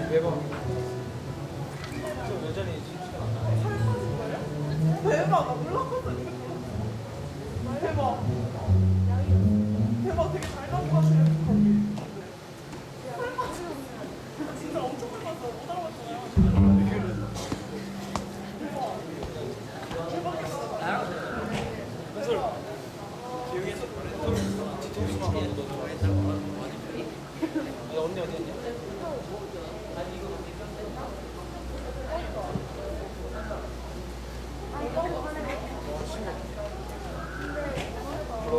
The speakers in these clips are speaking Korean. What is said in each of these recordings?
대박. 저 여전히 시간 안 나네. 대박, 나 몰랐거든. 대박. 대박, 되게 잘 넘어가시네, 거기. 설마, 진짜 엄청 닮았어. 못 알아봤잖아요. 그래서 기억에서 뒤통수만 하고 너 좋아했다고 많이 아니 언니 어디 있냐? 불러.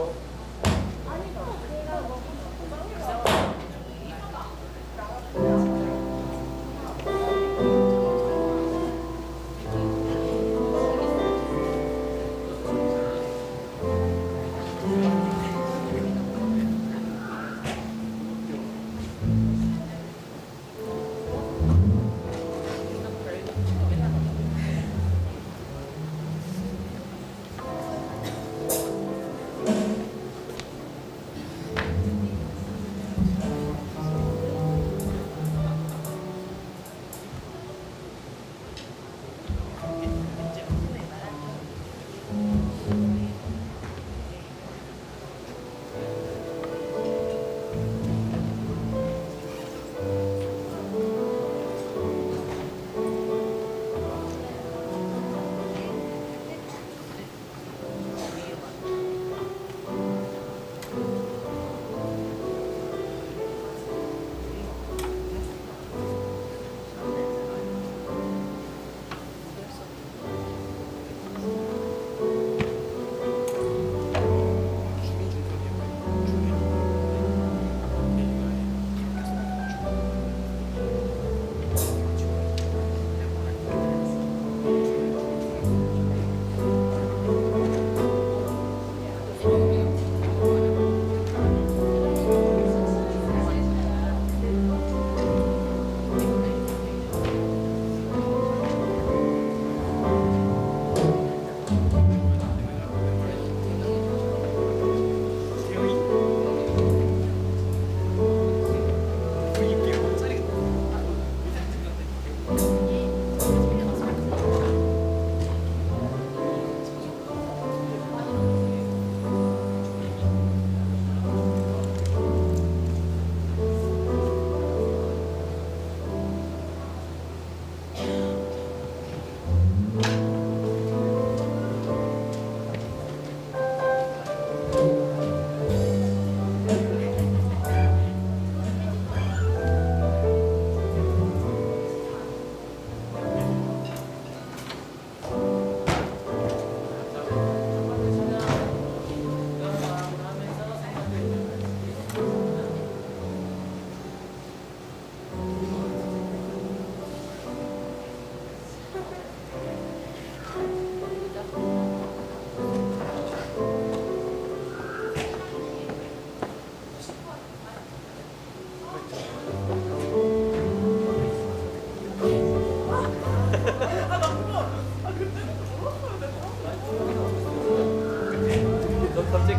너 갑자기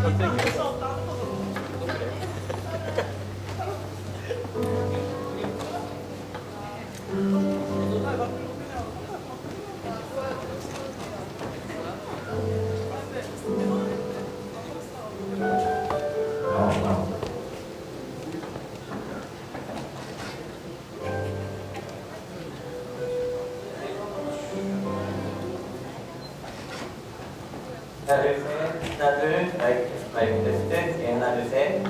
하나 둘 셋, 하나 둘 마이크 테스트, 예, 하나 둘 셋.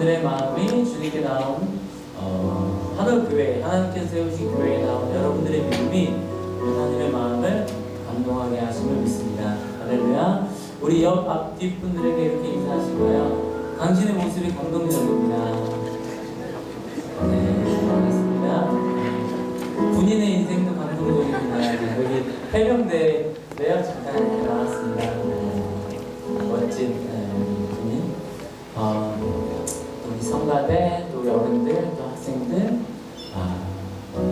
여러분들의 마음이 주님께 나온 하늘교회, 하나님께서 세우신 교회에 나온 여러분들의 믿음이 하나님의 마음을 감동하게 하심을 믿습니다. 할렐루야. 우리 옆 앞 뒷분들에게 이렇게 인사하시고요. 당신의 모습이 감동적입니다. 네, 반갑습니다. 본인의 인생도 감동적입니다. 여기 해병대에요. 잠깐 이렇게 나왔습니다. 멋진 분인. 우리 성가대, 또 우리 어른들, 또 학생들,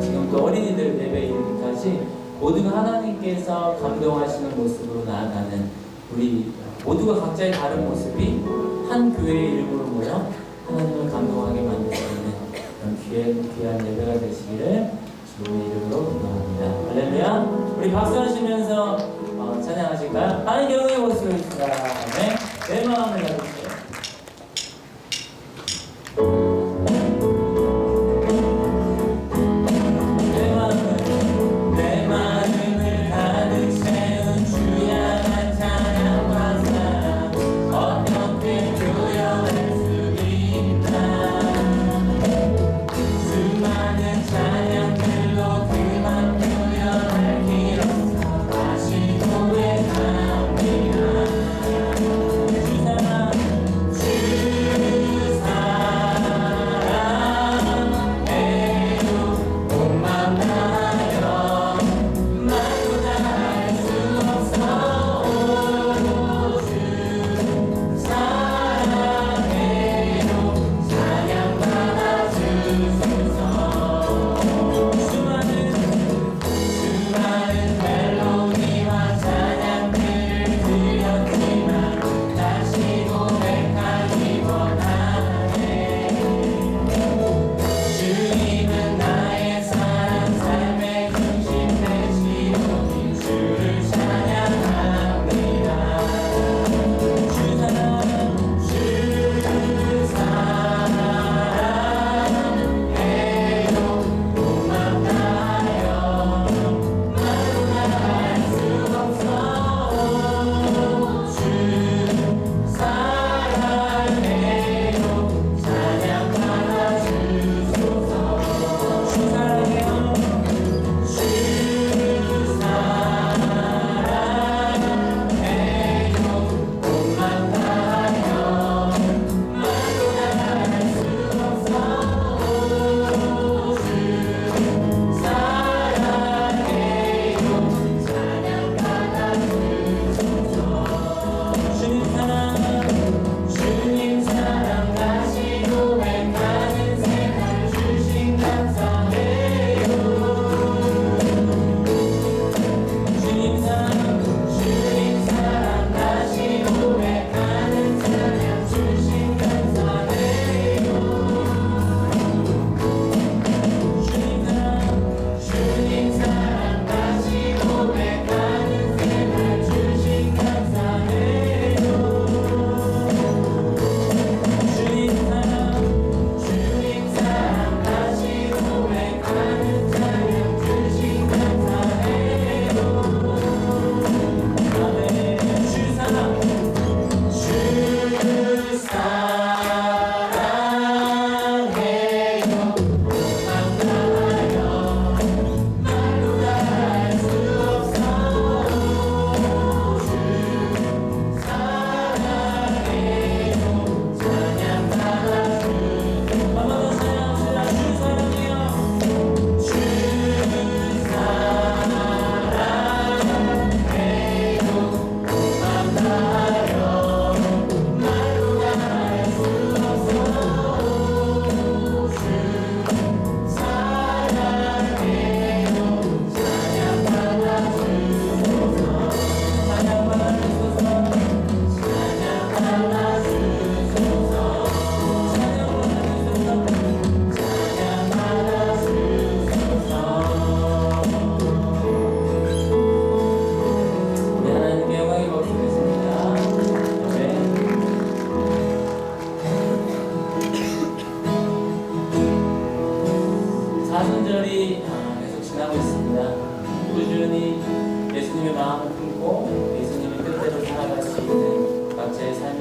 지금 또 어린이들 예배 이르기까지 모두가 하나님께서 감동하시는 모습으로 나아가는 우리 모두가 각자의 다른 모습이 한 교회의 이름으로 모여 하나님을 감동하게 만들 수 있는 그런 귀한 예배가 되시기를 주님의 이름으로 기도합니다. 할렐루야. 우리 박수 하시면서 찬양하실까요? 하나님 영광의 모습을 주시다. 내 마음을 가져주세요.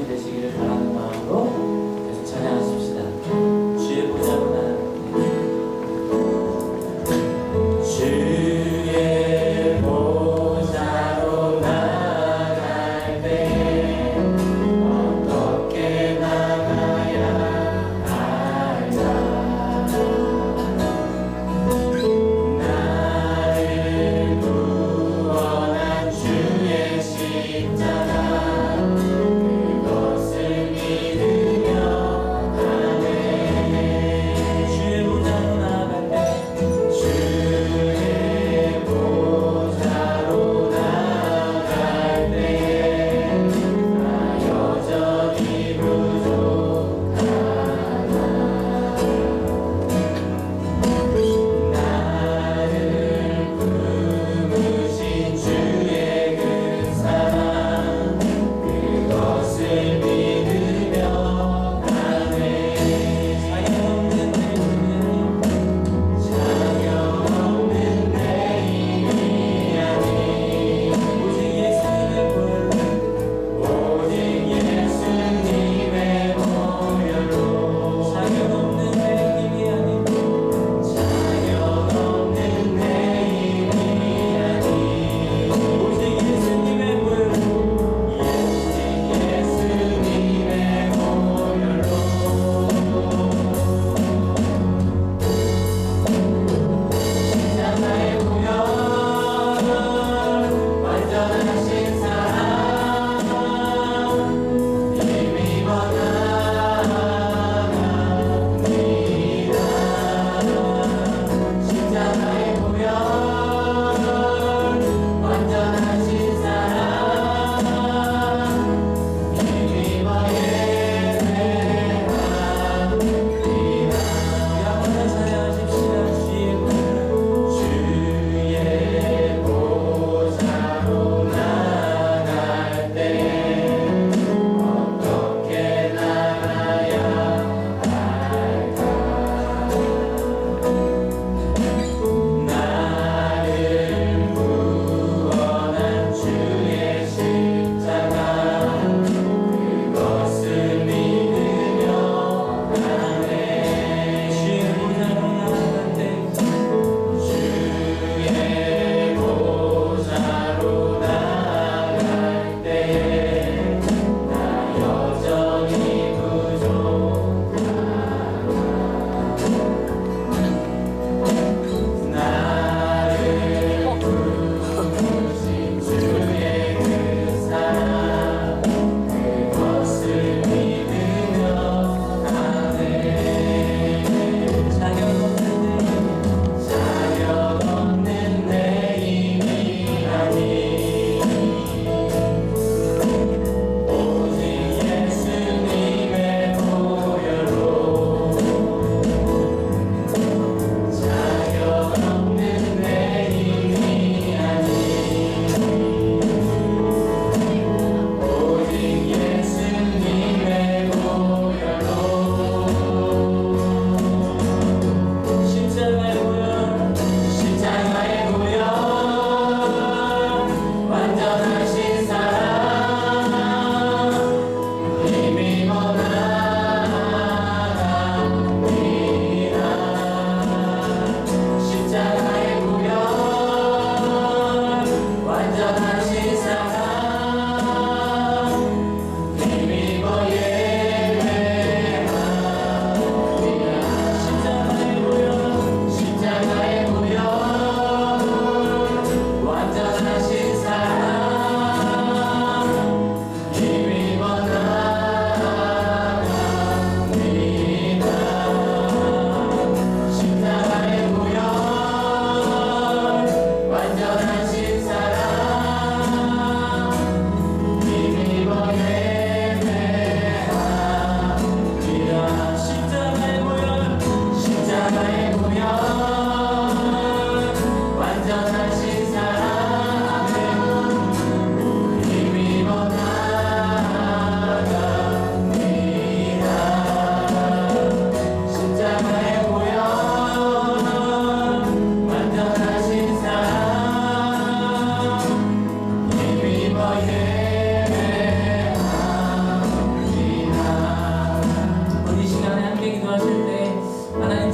되시기를 바라는 마음으로 계속 찬양하십시다.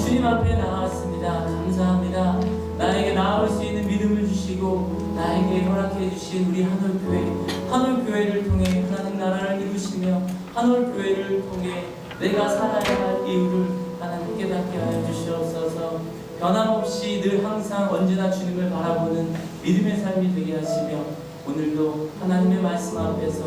주님 앞에 나왔습니다. 감사합니다. 나에게 나올 수 있는 믿음을 주시고 나에게 허락해 주신 우리 한올교회를 통해 하나님 나라를 이루시며 한올교회를 통해 내가 살아야 할 이유를 하나님 깨닫게 하여 주시옵소서. 변함없이 늘 항상 언제나 주님을 바라보는 믿음의 삶이 되게 하시며 오늘도 하나님의 말씀 앞에서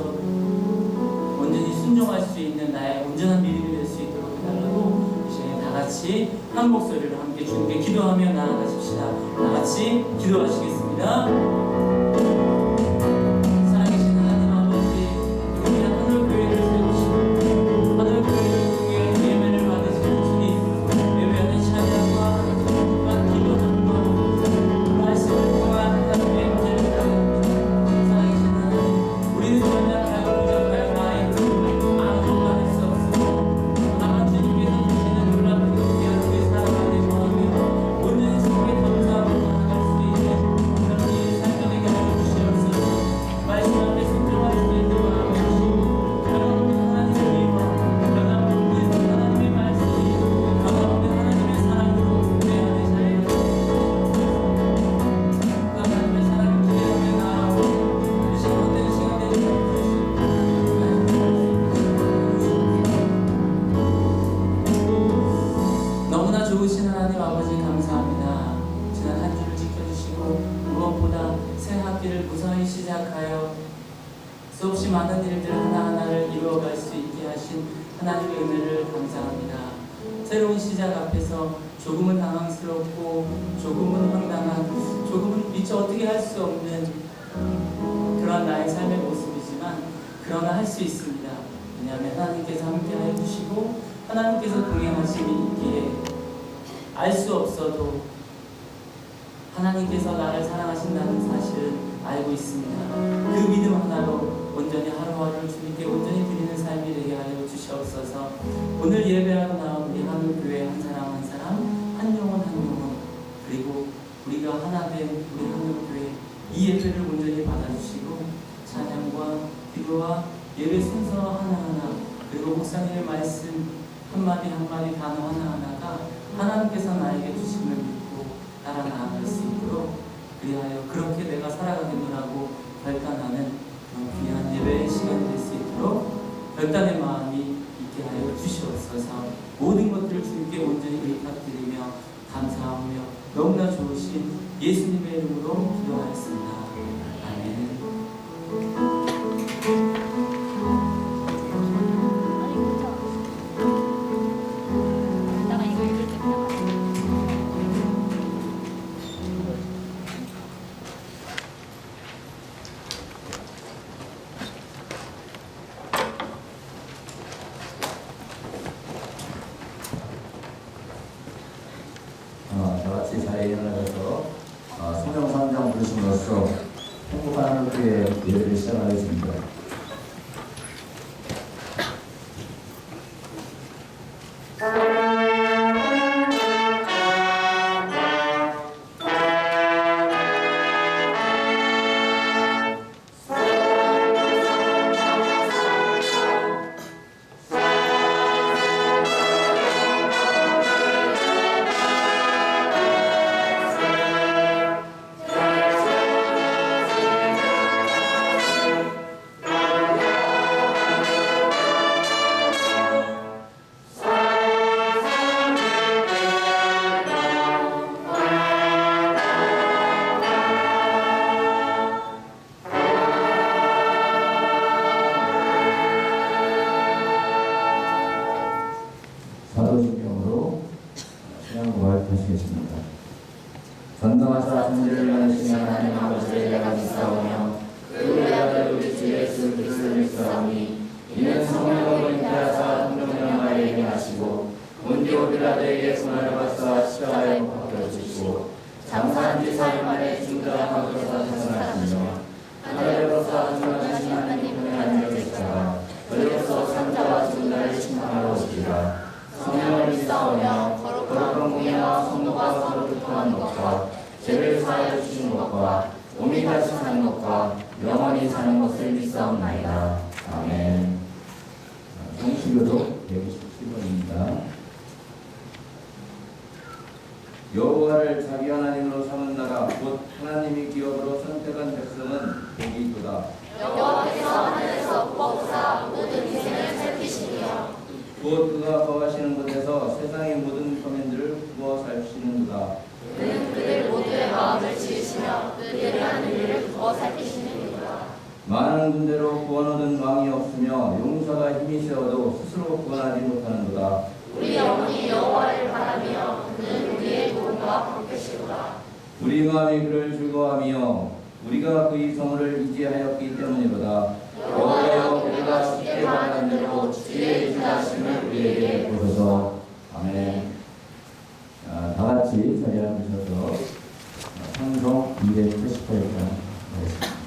온전히 순종할 수 있는 나의 온전한 믿음이 될 수 있도록 해달라고 이 시간에 다 같이 한 목소리로 함께 주님께 기도하며 나아가십시다. 다 같이 기도하시겠습니다. 살아계신 하나님 아버지, 우리 하늘교회를 세우시고 하늘교회를 통해 예배를 받으시는 주님, 예배하는 찬양과 기도함과 말씀을 통한 하나님의 은혜를 받으시고 살아계신 하나님, 우리는 전혀 부족하여 나의 아무것도 할 수 없으며 다만 주님께서 주시는 놀랍고 귀한 우리 살아가는 마음에 온전히 주님께 감사하고 나아갈 수 있는 그런 우리의 삶이 되게 하여 주시옵소서. 말씀 앞에 순종할 수 있는 마음을 주시고 변함없는 하나님의 위로 변함없는 하나님의 말씀이 변함없는 하나님의 사랑으로 우리안에 자리하여 그 하나님의 사랑을 기대하며 나아가고 이 시간 되는 시간 되는 너무나 좋으신 하나님 아버지 감사합니다. 지난 한 주를 지켜주시고 무엇보다 새 학기를 무사히 시작하여 수없이 많은 일들 하나하나를 이루어갈 수 있게 하신 하나님의 은혜를 감사합니다. 새로운 시작 앞에서 조금은 당황스럽고 조금은 황당한 조금은 미처 어떻게 할 수 없는 그런 나의 삶의 모습이지만 그러나 할 수 있습니다. 왜냐하면 하나님께서 함께하여 주시고 하나님께서 동행하심이 있기에 알 수 없어도 하나님께서 나를 사랑하신다는 사실을 알고 있습니다. 그 믿음 하나로 온전히 하루하루를 주님께 온전히 드리는 삶이 되게 하여 주시옵소서. 오늘 예배하러 나온 우리 하늘교회 한 사람 한 사람, 한 영혼 그리고 우리가 하나 된 우리 하늘교회 이 예배를 온전히 받아주시고 찬양과 기도와 예배 순서 하나하나 그리고 목사님의 말씀 한마디 한마디 단어 하나하나가 하나님께서 나에게 주심을 믿고 따라 나아갈 수 있도록 그리하여 그렇게 내가 살아가겠노라고 결단하는 그런 귀한 예배의 시간이 될 수 있도록 결단의 마음이 있게 하여 주시옵소서. 모든 것들을 주님께 온전히 의탁드리며 감사하며 너무나 좋으신 예수님의 이름으로 기도하였습니다. 아멘. 다 같이 자리에 일어나셔서 성령 산장 부르심으로써 행복한 하늘교회 예배를 시작하겠습니다. 사도신경으로 신앙 고백하시겠습니다. 전능하사 천지를 만드신 하나님 아버지를 내가 믿사오며 그 우리 아들 우리 주 예수 그리스도를 믿사오니 이는 성령으로 잉태하사 성령의 마리아에게 하시고 본디오 빌라도에게 고난을 받사 십자가에 못 박혀 주시고 장사한 지 사흘 만에 죽으라 가운데서 장사하시며 하늘로서 중간하신 하나님의 하늘을 계시다가 별로서 산자와 죽은 자를 심판하러 오시리라. 성령을 믿사오며 거룩한 공예와 성도가 서로 교통하는 것과 죄를 사하여 주시는 것과 몸이 다시 사는 것과 영원히 사는 것을 믿사옵나이다. 아멘. 성시교독 127번입니다. 여호와를 자기 하나님으로 삼은 나라 곧 하나님이 기업으로 선택한 백성은 복이 있도다. 여호와께서 하늘에서 뽑사 모든 인생을 살피시며 곧 그가 거하시는 곳에서 세상의 모든 서민들을 구워 살피시는도다. 그는 그들 모두의 마음을 지으시며 그들이 하는 일을 구워 살피시느니라. 많은 군대로 구원 얻은 왕이 없으며 용사가 힘이 세어도 스스로 구원하지 못하는도다. 우리 영혼이 여호와를 바라며 그는 우리의 도움과 방패시로다. 우리 마음이 그를 즐거워하며 우리가 그의 성을 의지하였기 때문이로다. 여호와여 우리가 쉽게 말하는 대로 주의 인자하심을 우리에게 보소서. 아멘. 다 같이 자리에 앉으셔서 찬송 288장 하겠습니다.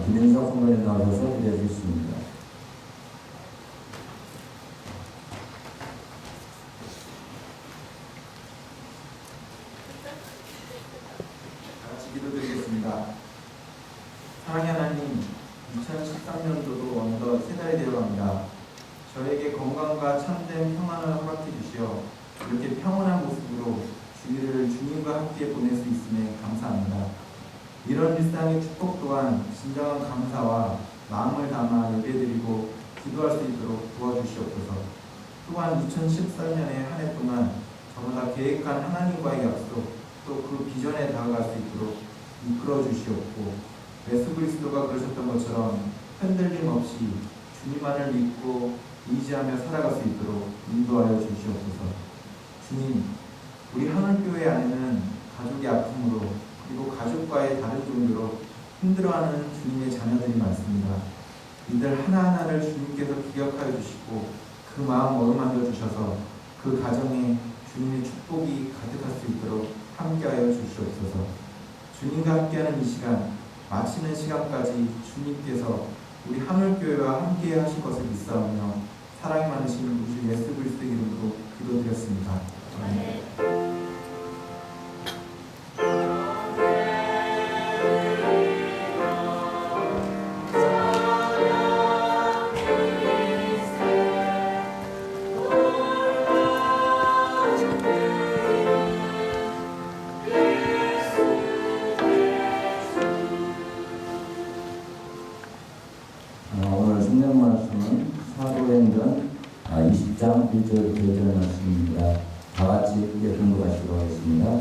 김인석 선배님 나와주셔서 기대해 주시겠습니다. 같이 기도드리겠습니다. 사랑의 하나님, 2013년도도 어느덧 세 달이 되어갑니다. 저에게 건강과 참된 평안을 허락해 주시어 이렇게 평온한 모습으로 주일을 주님과 함께 보낼 수 있음에 감사합니다. 이런 일상의 축복 또한 진정한 감사와 마음을 담아 예배드리고 기도할 수 있도록 도와주시옵소서. 또한 2014년의 한 해 동안 저보다 계획한 하나님과의 약속 또 그 비전에 다가갈 수 있도록 이끌어 주시옵고 예수 그리스도가 그러셨던 것처럼 흔들림 없이 주님만을 믿고 의지하며 살아갈 수 있도록 인도하여 주시옵소서. 주님, 우리 하늘교회 안에는 가족의 아픔으로 그리고 가족과의 다른 종류로 힘들어하는 주님의 자녀들이 많습니다. 이들 하나하나를 주님께서 기억하여 주시고 그 마음 어루만져 주셔서 그 가정에 주님의 축복이 가득할 수 있도록 함께하여 주시옵소서. 주님과 함께하는 이 시간, 마치는 시간까지 주님께서 우리 하늘교회와 함께 하실 것을 믿사오며 사랑이 많으신 우리 주 예수 그리스도 이름으로 기도드렸습니다. 아멘. 주 9절 계절 말씀입니다. 다 같이 함께 공부하시도록 하겠습니다.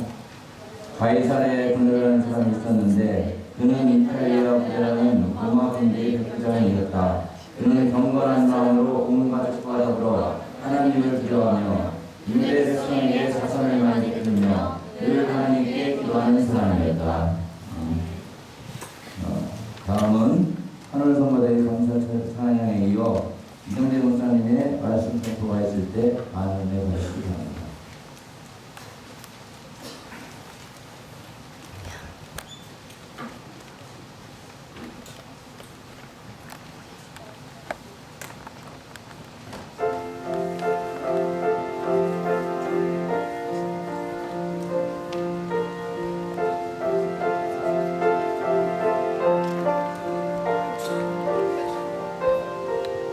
가이사랴에 그늘한 사람이 있었는데 그는 이탈리아 부대라는 로마 군대의 백부장이었다. 그는 경건한 마음으로 온 가족과 더불어 하나님을 기도하며 유대 백성에게 자선을 많이 베풀며 늘 하나님께 기도하는 사람이었다. 다음은 하늘 성가대의 감사 찬양에 이어 이정재 목사님의 말씀 선포가 있을 때 만원에 보시기 바랍니다.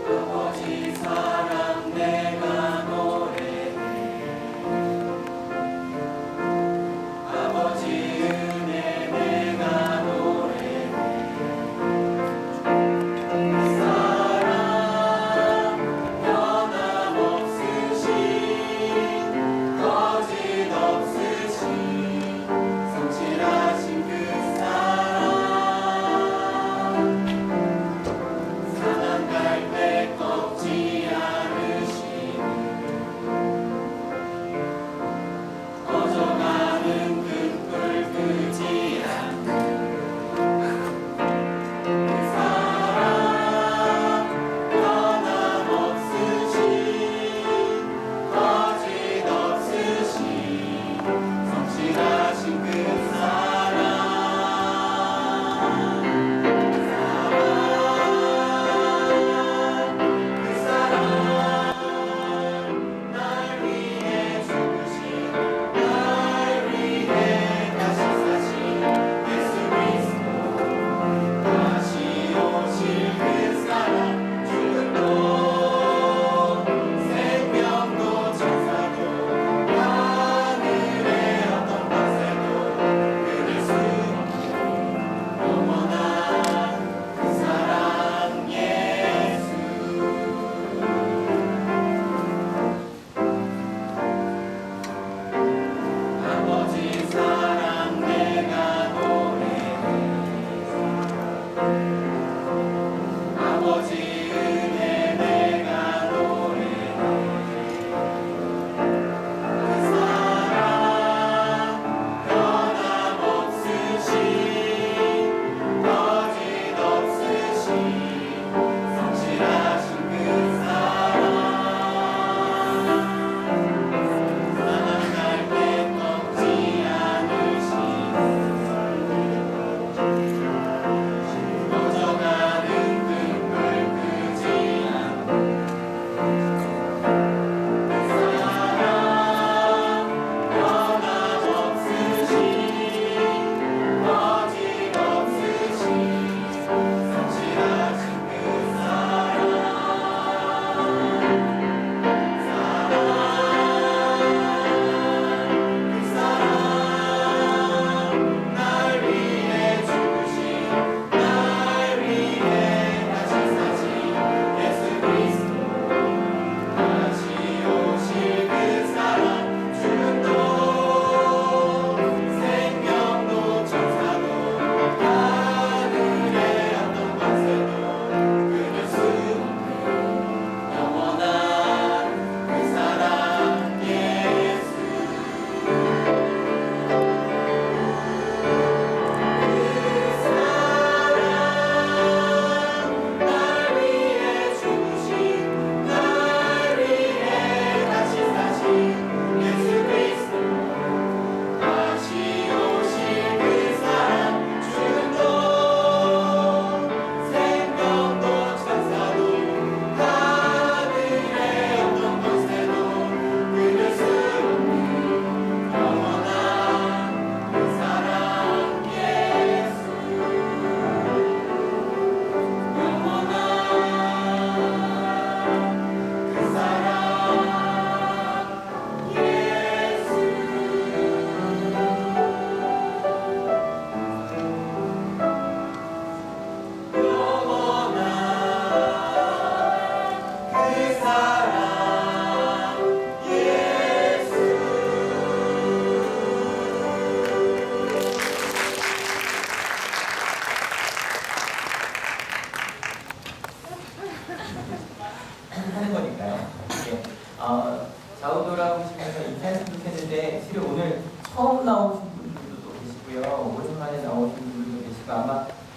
아버지 사랑 내가 노래해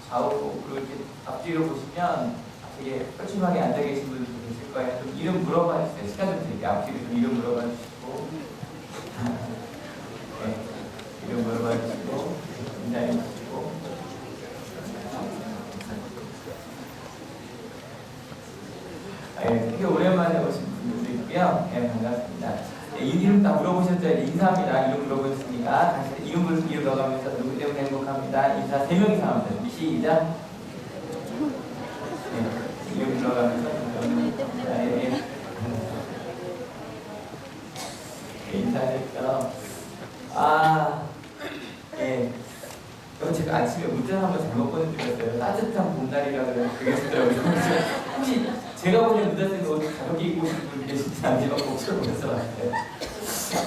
좌우 그리고 이렇게 앞뒤로 보시면 되게 뻘쭘하게 앉아 계신 분들도 계실 거예요. 좀 이름 물어봐 주세요. 시간 좀 드릴게요. 앞뒤로 좀 이름 물어봐 주시고 네, 이름 물어봐 주시고 인사해 주시고 되게 오랜만에 오신 분들도 있고요. 네, 반갑습니다. 네, 이름 다 물어보셨죠? 인사합니다. 이름 물어보셨으니까 다시 이름 넣어가면서 누구 때문에 행복합니다. 인사 3명 이상 합니다. 시작. 네, 이름 들어가면서 인사했죠. 예. 제가 아침에 문자 한번 잘못 보내드렸어요. 따뜻한 봄날이라 그래서 그게 좋더라고요. 혹시 제가 보낸 문자 쓰는 옷 가볍게 입고 오신 분 계신지 아니면 목소리 보내서 왔어요.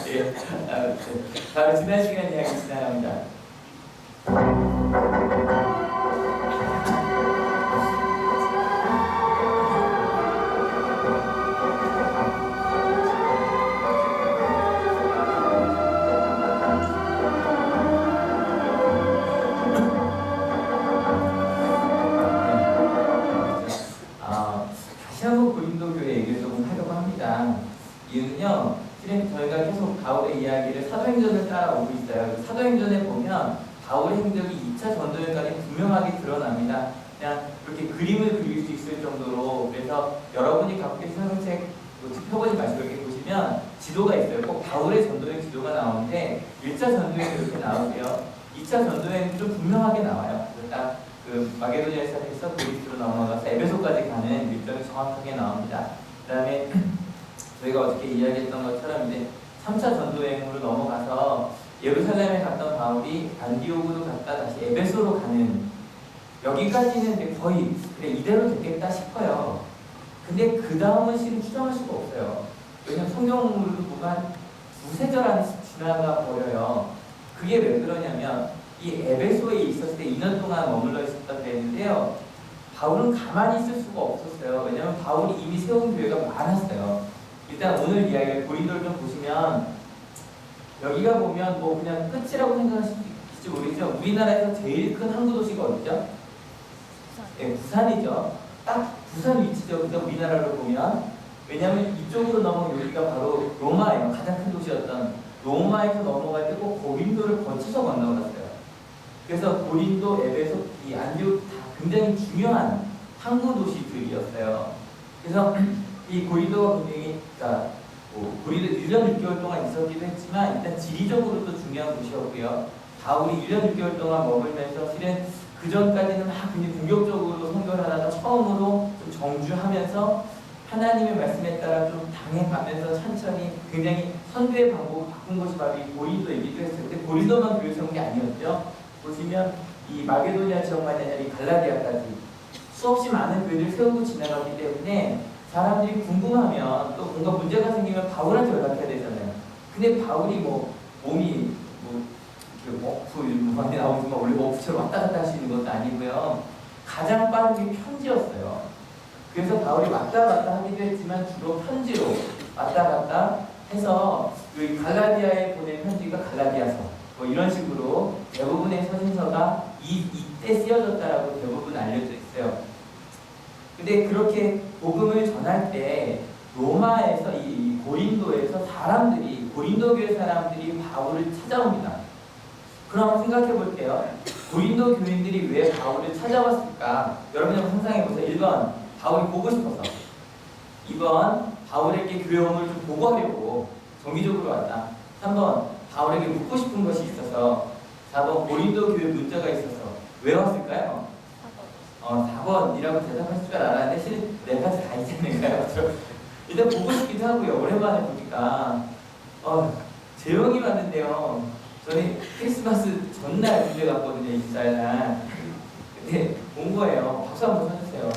예. 바로 지난 시간 이야기 시작합니다. 다시 한번 고린도교회 얘기를 좀 하려고 합니다. 이유는요, 실은 저희가 계속 바울의 이야기를 사도행전을 따라오고 있어요. 사도행전에 보면 바울의 행적이 2차 전도여행까지 분명하게 드러납니다. 그냥 그렇게 그림을 그릴 수 있을 정도로. 그래서 여러분이 갖고 계신 성경책 펴보지 마시고 이렇게 보시면 지도가 있어요. 꼭 바울의 전도여행 지도가 나오는데 1차 전도여행 이렇게 나오고요. 2차 전도여행은 좀 분명하게 나와요. 딱 그 마게도니아 시작해서 그리스로 넘어가서 에베소까지 가는 일정이 정확하게 나옵니다. 그 다음에 저희가 어저께 이야기했던 것처럼 이제 3차 전도여행으로 넘어가서 예루살렘에 갔던 바울이 안디오구로 갔다 다시 에베소로 가는, 여기까지는 이제 거의 그래 이대로 됐겠다 싶어요. 근데 그 다음은 실은 추정할 수가 없어요. 왜냐면 성경으로 보면 두세 절 안에 지나가 버려요. 그게 왜 그러냐면 이 에베소에 있었을 때 2년 동안 머물러 있었던 데인데요. 바울은 가만히 있을 수가 없었어요. 왜냐면 바울이 이미 세운 교회가 많았어요. 일단 오늘 이야기를 고린도를 좀 보시면 여기가 보면 뭐 그냥 끝이라고 생각하실지 모르겠죠. 우리나라에서 제일 큰 항구 도시가 어디죠? 네, 부산이죠. 딱 부산 위치죠. 그죠? 우리나라로 보면. 왜냐하면 이쪽으로 넘어온 여기가 바로 로마예요. 가장 큰 도시였던 로마에서 넘어갈 때 꼭 고린도를 거쳐서 건너갔어요. 그래서 고린도, 에베소, 이 안디옥 다 굉장히 중요한 항구 도시들이었어요. 그래서 이 고린도가 굉장히, 고린도 1년 6개월 동안 있었기도 했지만 일단 지리적으로도 중요한 곳이었고요. 바울이 1년 6개월 동안 머물면서 실은 그 전까지는 막 굉장히 공격적으로 선교를 하다가 처음으로 좀 정주하면서 하나님의 말씀에 따라 좀 당해가면서 천천히 굉장히 선교의 방법을 바꾼 것이 바로 이 고린도이기도 했어요. 근데 고린도만 교회 세운 게 아니었죠. 보시면 이 마게도니아 지역만이 아니라 이 갈라디아까지 수없이 많은 교회를 세우고 지나갔기 때문에 사람들이 궁금하면 또 뭔가 문제가 생기면 바울한테 연락해야 되잖아요. 근데 바울이 뭐 몸이 워프 나오지만 원래 워프처럼 왔다 갔다 할 수 있는 것도 아니고요. 가장 빠른 게 편지였어요. 그래서 바울이 왔다 갔다 하기도 했지만 주로 편지로 왔다 갔다 해서 이 갈라디아에 보낸 편지가 갈라디아서 뭐 이런 식으로 대부분의 서신서가 이때 쓰여졌다라고 대부분 알려져 있어요. 근데 그렇게 복음을 전할 때 로마에서 이 고린도에서 사람들이, 고린도 교회 사람들이 바울을 찾아옵니다. 그럼 생각해 볼게요. 고린도 교인들이 왜 바울을 찾아왔을까? 여러분이 한번 상상해 보세요. 1번 바울이 보고 싶어서, 2번 바울에게 교회 오늘 좀 보고하려고 정기적으로 왔다, 3번 바울에게 묻고 싶은 것이 있어서, 4번 고린도 교회 문자가 있어서. 왜 왔을까요? 4번이라고 대답하실 줄 알았는데 실은 4가지 다 있지 않을까요? 일단 보고 싶기도 하고요. 오랜만에 보니까 재영이 왔는데요. 저는 크리스마스 전날 집에 갔거든요. 24일날. 근데 온 거예요. 박수 한번 쳐주세요.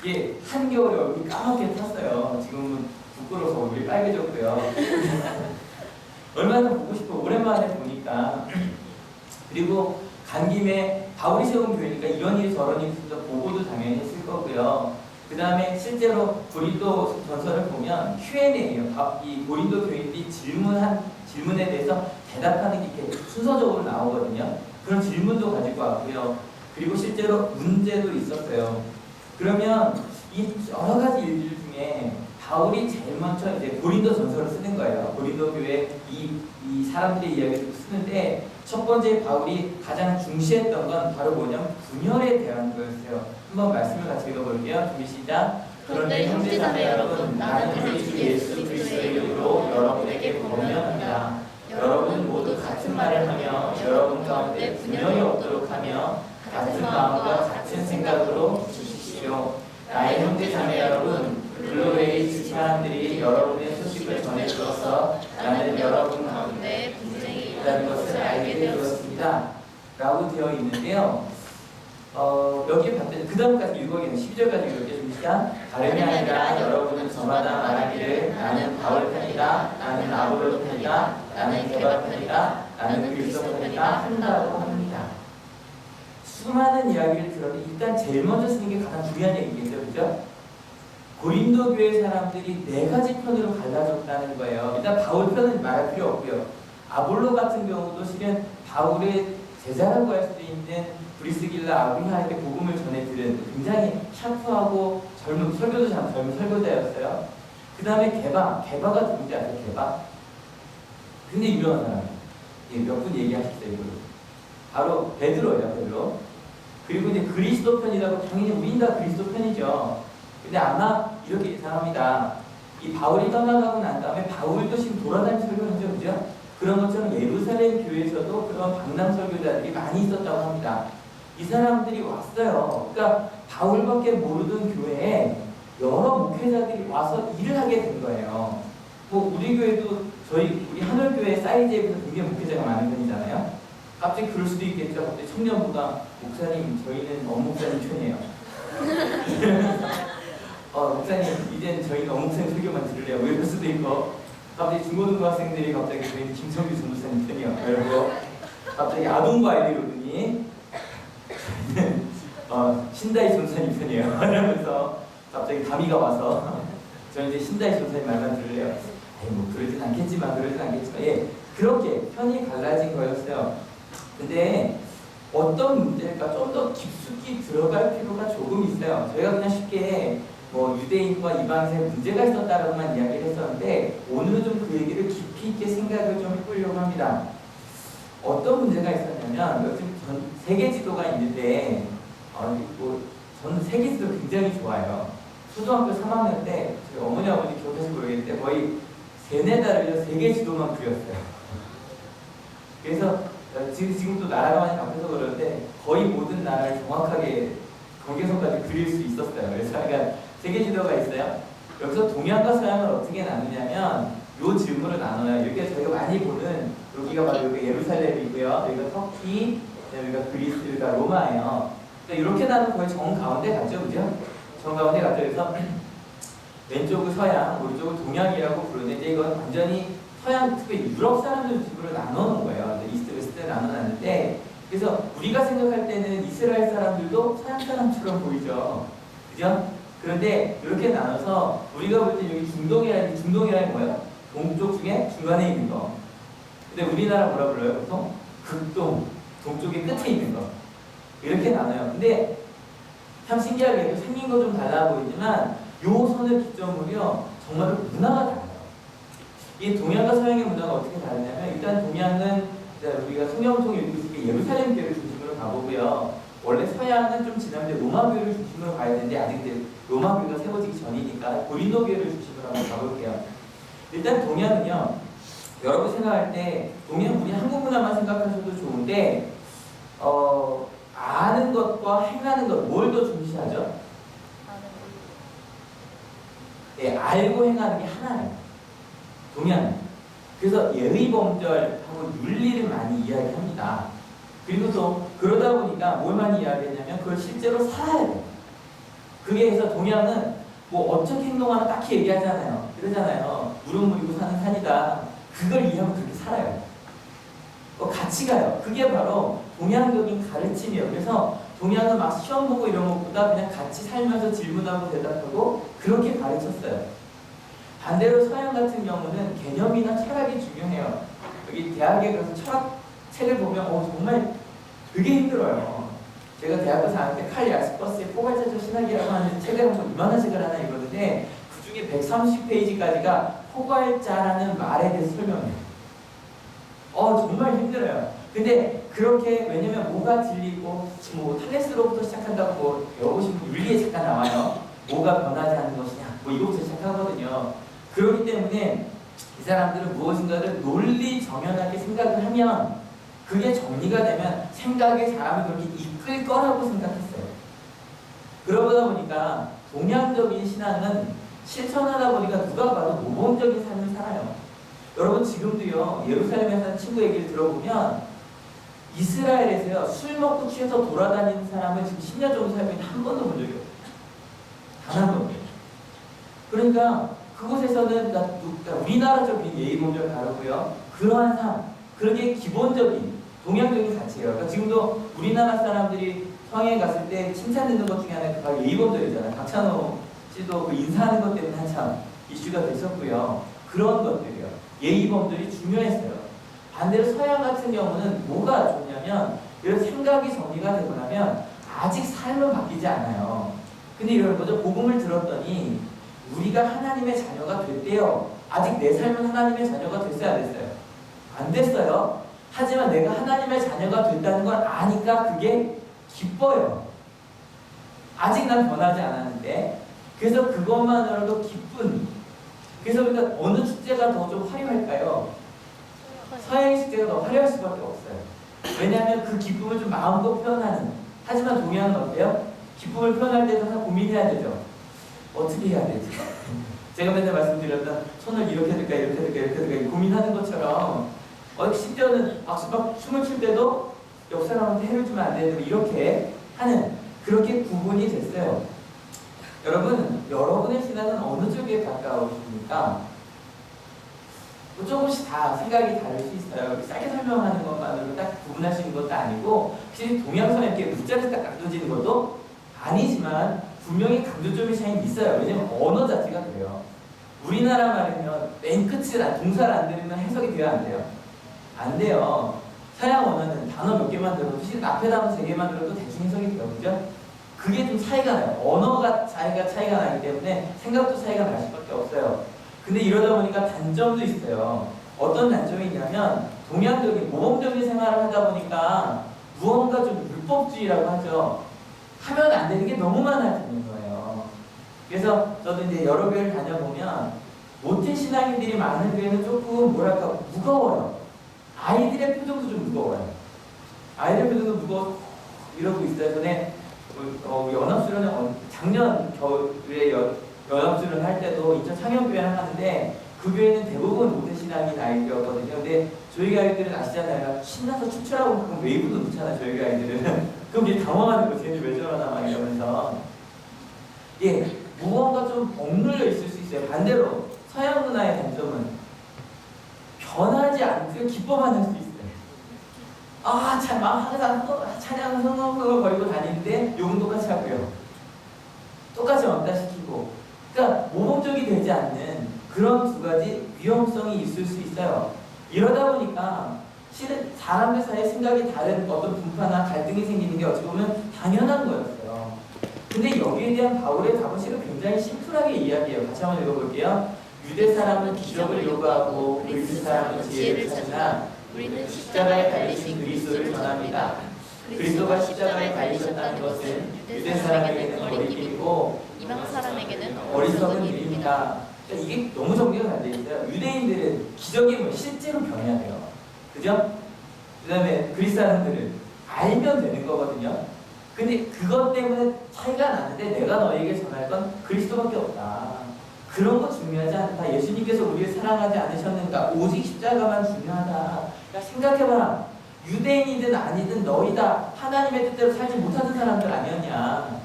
이게 한겨울에 얼굴이 까맣게 탔어요. 지금은 부끄러워서 얼굴이 빨개졌고요. 얼마나 보고 싶어. 오랜만에 보니까. 그리고 간 김에 바울이 세운 교회니까 이런 일 저런 일 있어서 보고도 당연히 했을 거고요. 그 다음에 실제로 고린도 전서를 보면 Q&A예요. 이 고린도 교인들이 질문에 대해서 대답하는 게 이렇게 순서적으로 나오거든요. 그런 질문도 가지고 왔고요. 그리고 실제로 문제도 있었어요. 그러면 이 여러 가지 일들 중에 바울이 제일 먼저 이제 고린도 전서를 쓰는 거예요. 고린도 교회 이 사람들의 이야기를 쓰는데 첫 번째 바울이 가장 중시했던 건 바로 뭐냐면 분열에 대한 거였어요. 한번 말씀을 같이 읽어볼게요. 준비 시작. 그런데 형제자매 여러분, 나는 우리 주 예수 그리스도의 이름으로 여러분에게 권면합니다. 여러분 모두 같은 말을 하며 여러분 가운데 분열이 없도록 하며 같은 마음과 같은 생각으로 주십시오. 나의 형제자매 여러분, 글로웨이 주 사람들이 여러분의 소식을 전해 들어서 나는 여러분 가운데 분쟁이 있다는 것을 알게 되었습니다. 라고 되어 있는데요. 여기에 봤더니 그 다음까지 읽어보겠습니다. 12절까지 읽어보겠습니다. 다름이 아니라 여러분은 저마다 말하기를 나는 바울 편이다, 나는 아볼로 편이다, 나는 게바 편이다, 나는 그리스도 편이다 한다고 합니다. 수많은 이야기를 들었는데 일단 제일 먼저 쓰는 게 가장 중요한 얘기겠죠, 그죠? 고린도 교회 사람들이 네 가지 편으로 갈라졌다는 거예요. 일단 바울 편은 말할 필요 없고요. 아볼로 같은 경우도 실은 바울의 제자라고 할 수도 있는 브리스길라 아비하에게 복음을 전해 들은 굉장히 샤프하고 젊은 설교도 잘 젊은 설교자였어요. 그 다음에 게바가 누군지 아세요? 게바? 굉장히 유명한 사람. 몇 분 얘기하셨어요, 이걸로. 바로 베드로예요, 베드로. 그리고 이제 그리스도 편이라고 당연히 우린 다 그리스도 편이죠. 근데 아마 이렇게 예상합니다. 이 바울이 떠나가고 난 다음에 바울도 지금 돌아다니는 설교를 하죠, 그죠? 그런 것처럼 예루살렘 교회에서도 그런 방랑 설교자들이 많이 있었다고 합니다. 이 사람들이 왔어요. 그러니까 바울밖에 모르던 교회에 여러 목회자들이 와서 일을 하게 된 거예요. 뭐 우리 교회도 우리 하늘교회 사이즈에 비해서 굉장히 목회자가 많은 편이잖아요. 갑자기 그럴 수도 있겠죠. 갑자기 청년부가 목사님, 저희는 엄목사님 편이에요. 목사님, 이젠 저희는 엄목사님 설교만 들으래요. 왜 그럴 수도 있고, 갑자기 중고등학생들이 갑자기 저희는 김성규 전도사님 편이요. 그리고 갑자기 아동부 아이들이 오더니 저희는 신다희 전도사님 편이에요. 이러면서 갑자기 다미가 와서 저희 이제 신다희 전도사님 말만 들으래요. 뭐 그러진 않겠지만 예, 그렇게 편이 갈라진 거였어요. 근데 어떤 문제일까 좀 더 깊숙이 들어갈 필요가 조금 있어요. 저희가 그냥 쉽게 뭐 유대인과 이방인의 문제가 있었다라고만 이야기를 했었는데 오늘은 좀 그 얘기를 깊이 있게 생각을 좀 해보려고 합니다. 어떤 문제가 있었냐면 요즘 전 세계 지도가 있는데 저는 세계 지도 굉장히 좋아요. 초등학교 3학년 때 저희 어머니 아버지 기억하실지 모르겠는데 거의 3-4달을 세계 지도만 그렸어요. 그래서 지금 또 나라가 많이 바뀌어서 그러는데 거의 모든 나라를 정확하게 경계선까지 그릴 수 있었어요. 그래서 그러니까 세계 지도가 있어요. 여기서 동양과 서양을 어떻게 나누냐면 요 질문을 나눠요. 여기가 저희가 많이 보는 여기가 바로 여기 예루살렘이고요. 여기가 터키, 여기가 그리스, 여기가 로마예요. 그러니까 이렇게 나누면 거의 정 가운데 갔죠, 그죠? 정 가운데 갔죠. 그래서 왼쪽은 서양, 오른쪽은 동양이라고 부르는데 이건 완전히 서양, 특히 유럽 사람들 집으로 나눠놓은 거예요. 이스트, 웨스트 나눠놨는데 그래서 우리가 생각할 때는 이스라엘 사람들도 서양 사람처럼 보이죠. 그죠? 그런데 이렇게 나눠서 우리가 볼 때 여기 중동이라는 뭐예요? 동쪽 중에 중간에 있는 거. 근데 우리나라 뭐라 불러요? 보통? 극동, 동쪽의 끝에 있는 거. 이렇게 나눠요. 근데 참 신기하게 생긴 거 좀 달라 보이지만 요 선을 기점으로요 정말로 문화가 달라요. 이 동양과 서양의 문화가 어떻게 다르냐면 일단 동양은 우리가 성경통에 읽고 있을 때 예루살렘 교회를 중심으로 가보고요. 원래 서양은 좀 지나면 로마 교회를 중심으로 가야 되는데 아직 이제 로마 교회가 세워지기 전이니까 고린도 교회를 중심으로 한번 가볼게요. 일단 동양은요. 여러분 생각할 때 동양 우리 한국 문화만 생각하셔도 좋은데 아는 것과 행하는 것 뭘 더 중시하죠? 네, 알고 행하는 게 하나예요. 동양. 그래서 예의범절하고 윤리를 많이 이야기합니다. 그리고 또 그러다 보니까 뭘 많이 이야기했냐면 그걸 실제로 살아야 돼요. 그게 해서 동양은 뭐 어떻게 행동하나 딱히 얘기하잖아요. 그러잖아요. 무릎 무리고 사는 산이다. 그걸 이해하면 그렇게 살아요. 같이 가요. 그게 바로 동양적인 가르침이에요. 그래서 동양은 막 시험 보고 이런 것보다 그냥 같이 살면서 질문하고 대답하고 그렇게 가르쳤어요. 반대로 서양 같은 경우는 개념이나 철학이 중요해요. 여기 대학에 가서 철학 책을 보면 정말 그게 힘들어요. 제가 대학교 4학년 때 칼 야스퍼스의 포괄자적 신학이라고 하는 책을 한번 이만한 책을 하나 읽었는데 그 중에 130페이지까지가 포괄자라는 말에 대해서 설명해요. 정말 힘들어요. 근데 그렇게 왜냐면 뭐가 들리고 뭐 탈레스로부터 시작한다고 뭐 배워보신 분 윤리에 잠깐 나와요. 뭐가 변하지 않는 것이냐 뭐 이거부터 시작하거든요. 그렇기 때문에 이 사람들은 무엇인가를 논리 정연하게 생각을 하면 그게 정리가 되면 생각에 사람을 그렇게 이끌 거라고 생각했어요. 그러다 보니까 동양적인 신앙은 실천하다 보니까 누가 봐도 모범적인 삶을 살아요. 여러분 지금도요 예루살렘에 사는 친구 얘기를 들어보면 이스라엘에서요 술 먹고 취해서 돌아다니는 사람을 지금 10년 정도 살고 있는데 한 번도 본 적이 없어요. 단 한 번도. 그러니까 그곳에서는 우리나라적인 예의범절 다르고요 그러한 삶, 그게 기본적인 동양적인 가치예요. 그러니까 지금도 우리나라 사람들이 성에 갔을 때 칭찬 듣는 것 중에 하나가 예의범절이잖아요. 박찬호 씨도 그 인사하는 것 때문에 한참 이슈가 됐었고요. 그런 것들이요. 예의범절이 중요했어요. 반대로 서양 같은 경우는 뭐가 좋냐면 이런 생각이 정리가 되고 나면 아직 삶은 바뀌지 않아요. 근데 이런 거죠. 복음을 들었더니 우리가 하나님의 자녀가 됐대요. 아직 내 삶은 하나님의 자녀가 됐어요, 안 됐어요? 안 됐어요. 하지만 내가 하나님의 자녀가 됐다는 걸 아니까 그게 기뻐요. 아직 난 변하지 않았는데. 그래서 그것만으로도 기쁜. 그래서 그러니까 어느 축제가 더 좀 화려할까요? 서양 축제가 더 화려할 수밖에 없어요. 왜냐하면 그 기쁨을 좀 마음껏 표현하는. 하지만 동양은 어때요? 기쁨을 표현할 때도 항상 고민해야 되죠. 어떻게 해야 되지? 제가 맨날 말씀드렸던 손을 이렇게 될까 이렇게 될까 이렇게 될까 고민하는 것처럼 심지어는 박수박 춤을 출 때도 옆 사람한테 해를 주면 안 되는데 이렇게 하는 그렇게 구분이 됐어요. 여러분의 신앙은 어느 쪽에 가까우십니까? 뭐 조금씩 다 생각이 다를 수 있어요. 싸게 설명하는 것만으로 딱 구분할 수 있는 것도 아니고 확실히 동양성에 이렇게 문자를 딱 강조지는 것도 아니지만 분명히 강조점이 차이는 있어요. 왜냐면 언어 자체가 그래요. 우리나라 말이면 맨 끝을 동사를 안 들으면 해석이 돼야 안 돼요. 안 돼요. 서양 언어는 단어 몇 개만 들어도 앞에 단어 3개만 들어도 대충 해석이 돼요. 그죠? 그게 좀 차이가 나요. 언어가 차이가 나기 때문에 생각도 차이가 날 수밖에 없어요. 근데 이러다 보니까 단점도 있어요. 어떤 단점이 있냐면 동양적인 모범적인 생활을 하다 보니까 무언가 좀 율법주의라고 하죠. 하면 안 되는 게 너무 많아지는 거예요. 그래서 저도 이제 여러 교회를 다녀보면 모태 신앙인들이 많은 교회는 조금 뭐랄까 무거워요. 아이들의 표정도 좀 무거워요. 아이들 표정도 무거워 이러고 있어요. 전에 연합수련회 작년 겨울에 연합수련회 할 때도 인천 창현교회를 하는데 그 교회는 대부분 모태신앙인 아이들이었거든요. 근데 저희 아이들은 아시잖아요. 신나서 춤추라고 그럼 웨이브도 넣잖아요. 저희 아이들은. 그럼 이제 당황하는 거죠. 쟤네 왜 저러나 막 이러면서. 예, 무언가 좀 억눌려 있을 수 있어요. 반대로 서양 문화의 단점은 변하지 않고 기뻐하는 수 있어요. 항상 찬양 성공을 걸고 다니는데 욕은 똑같이 하고요. 똑같이 왕따 시키고. 그러니까 모범적이 되지 않는 그런 두 가지 위험성이 있을 수 있어요. 이러다 보니까 실은 사람들 사이에 생각이 다른 어떤 분파나 갈등이 생기는 게 어찌 보면 당연한 거였어요. 근데 여기에 대한 바울의 답은 실은 굉장히 심플하게 이야기해요. 같이 한번 읽어볼게요. 유대 사람은 기적을 요구하고 그리스 사람은 지혜를 찾으나 우리는 십자가에 달리신 그리스도를 전합니다. 그리스도가 십자가에 달리셨다는 것은 유대 사람에게는 거리낌이고 이방 사람에게는 어리석은 일입니다. 그러니까 이게 너무 정리가 잘 돼 있어요. 유대인들은 기적이 뭐 실제로 변해야 돼요. 그죠? 그 다음에 그리스 사람들은 알면 되는 거거든요. 근데 그것 때문에 차이가 나는데 내가 너에게 전할 건 그리스도밖에 없다. 그런 거 중요하지 않다. 예수님께서 우리를 사랑하지 않으셨는가? 오직 십자가만 중요하다. 그러니까 생각해봐라. 유대인이든 아니든 너희 다 하나님의 뜻대로 살지 못하는 사람들 아니었냐?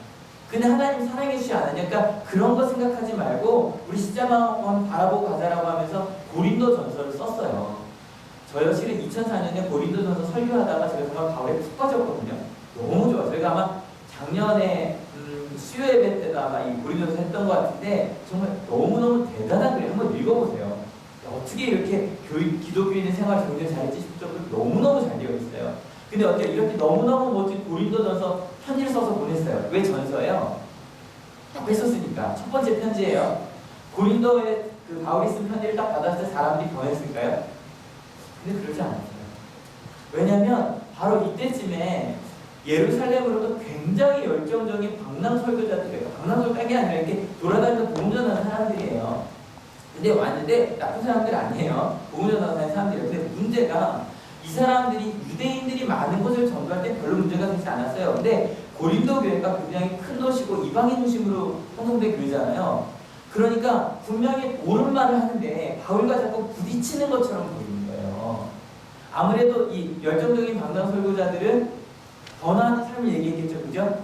근데 하나님 사랑해 주지 않았냐? 그러니까 그런 거 생각하지 말고 우리 십자가만 바라보고 가자라고 하면서 고린도 전서를 썼어요. 저요 실은 2004년에 고린도 전서 설교하다가 제가 정말 바울에 푹 빠졌거든요. 너무 좋아요. 저희가 아마 작년에 수요 예배 때도 아마 이 고린도서 했던 것 같은데 정말 너무너무 대단한 글을 한번 읽어보세요. 어떻게 이렇게 기독교인의 생활을 굉장히 잘했지 싶을 정도로 너무너무 잘 되어 있어요. 근데 어때요? 이렇게 너무너무 멋진 고린도전서 편지를 써서 보냈어요. 왜 전서예요? 앞에 썼으니까. 첫 번째 편지예요. 고린도에 그 바울이 쓴 편지를 딱 받았을 때 사람들이 변했을까요? 근데 그러지 않았어요. 왜냐면 바로 이때쯤에 예루살렘으로도 굉장히 열정적인 방랑 설교자들이에요. 방랑 설교가 아니라 이렇게 돌아다니면서 복음 전하는 사람들이에요. 근데 왔는데 나쁜 사람들 아니에요. 복음 전하는 사람들이에요. 근데 문제가 이 사람들이 유대인들이 많은 곳을 전도할 때 별로 문제가 되지 않았어요. 근데 고린도 교회가 굉장히 큰 도시고 이방인 중심으로 형성된 교회잖아요. 그러니까 분명히 옳은 말을 하는데 바울과 자꾸 부딪히는 것처럼 보이는 거예요. 아무래도 이 열정적인 방랑 설교자들은 더 나은 삶을 얘기했겠죠, 그죠?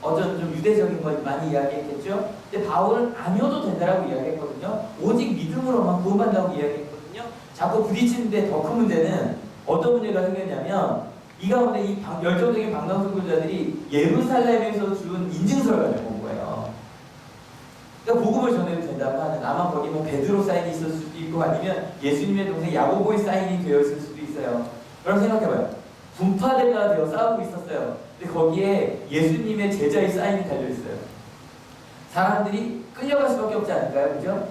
어떤 좀 유대적인 걸 많이 이야기했겠죠. 근데 바울은 아니어도 된다라고 이야기했거든요. 오직 믿음으로만 구원받는다고 이야기했거든요. 자꾸 부딪히는데 더 큰 문제는 어떤 문제가 생겼냐면 이 가운데 이 열정적인 방랑 설교자들이 예루살렘에서 준 인증서를 가지고 온 거예요. 그러니까 복음을 전해도 된다고 하는, 아마 거기 뭐 베드로 사인이 있을 수도 있고 아니면 예수님의 동생 야고보의 사인이 되어 있을 수도 있어요. 여러분 생각해봐요. 분파대가 되어 싸우고 있었어요. 근데 거기에 예수님의 제자의 사인이 달려있어요. 사람들이 끌려갈 수밖에 없지 않을까요? 그죠?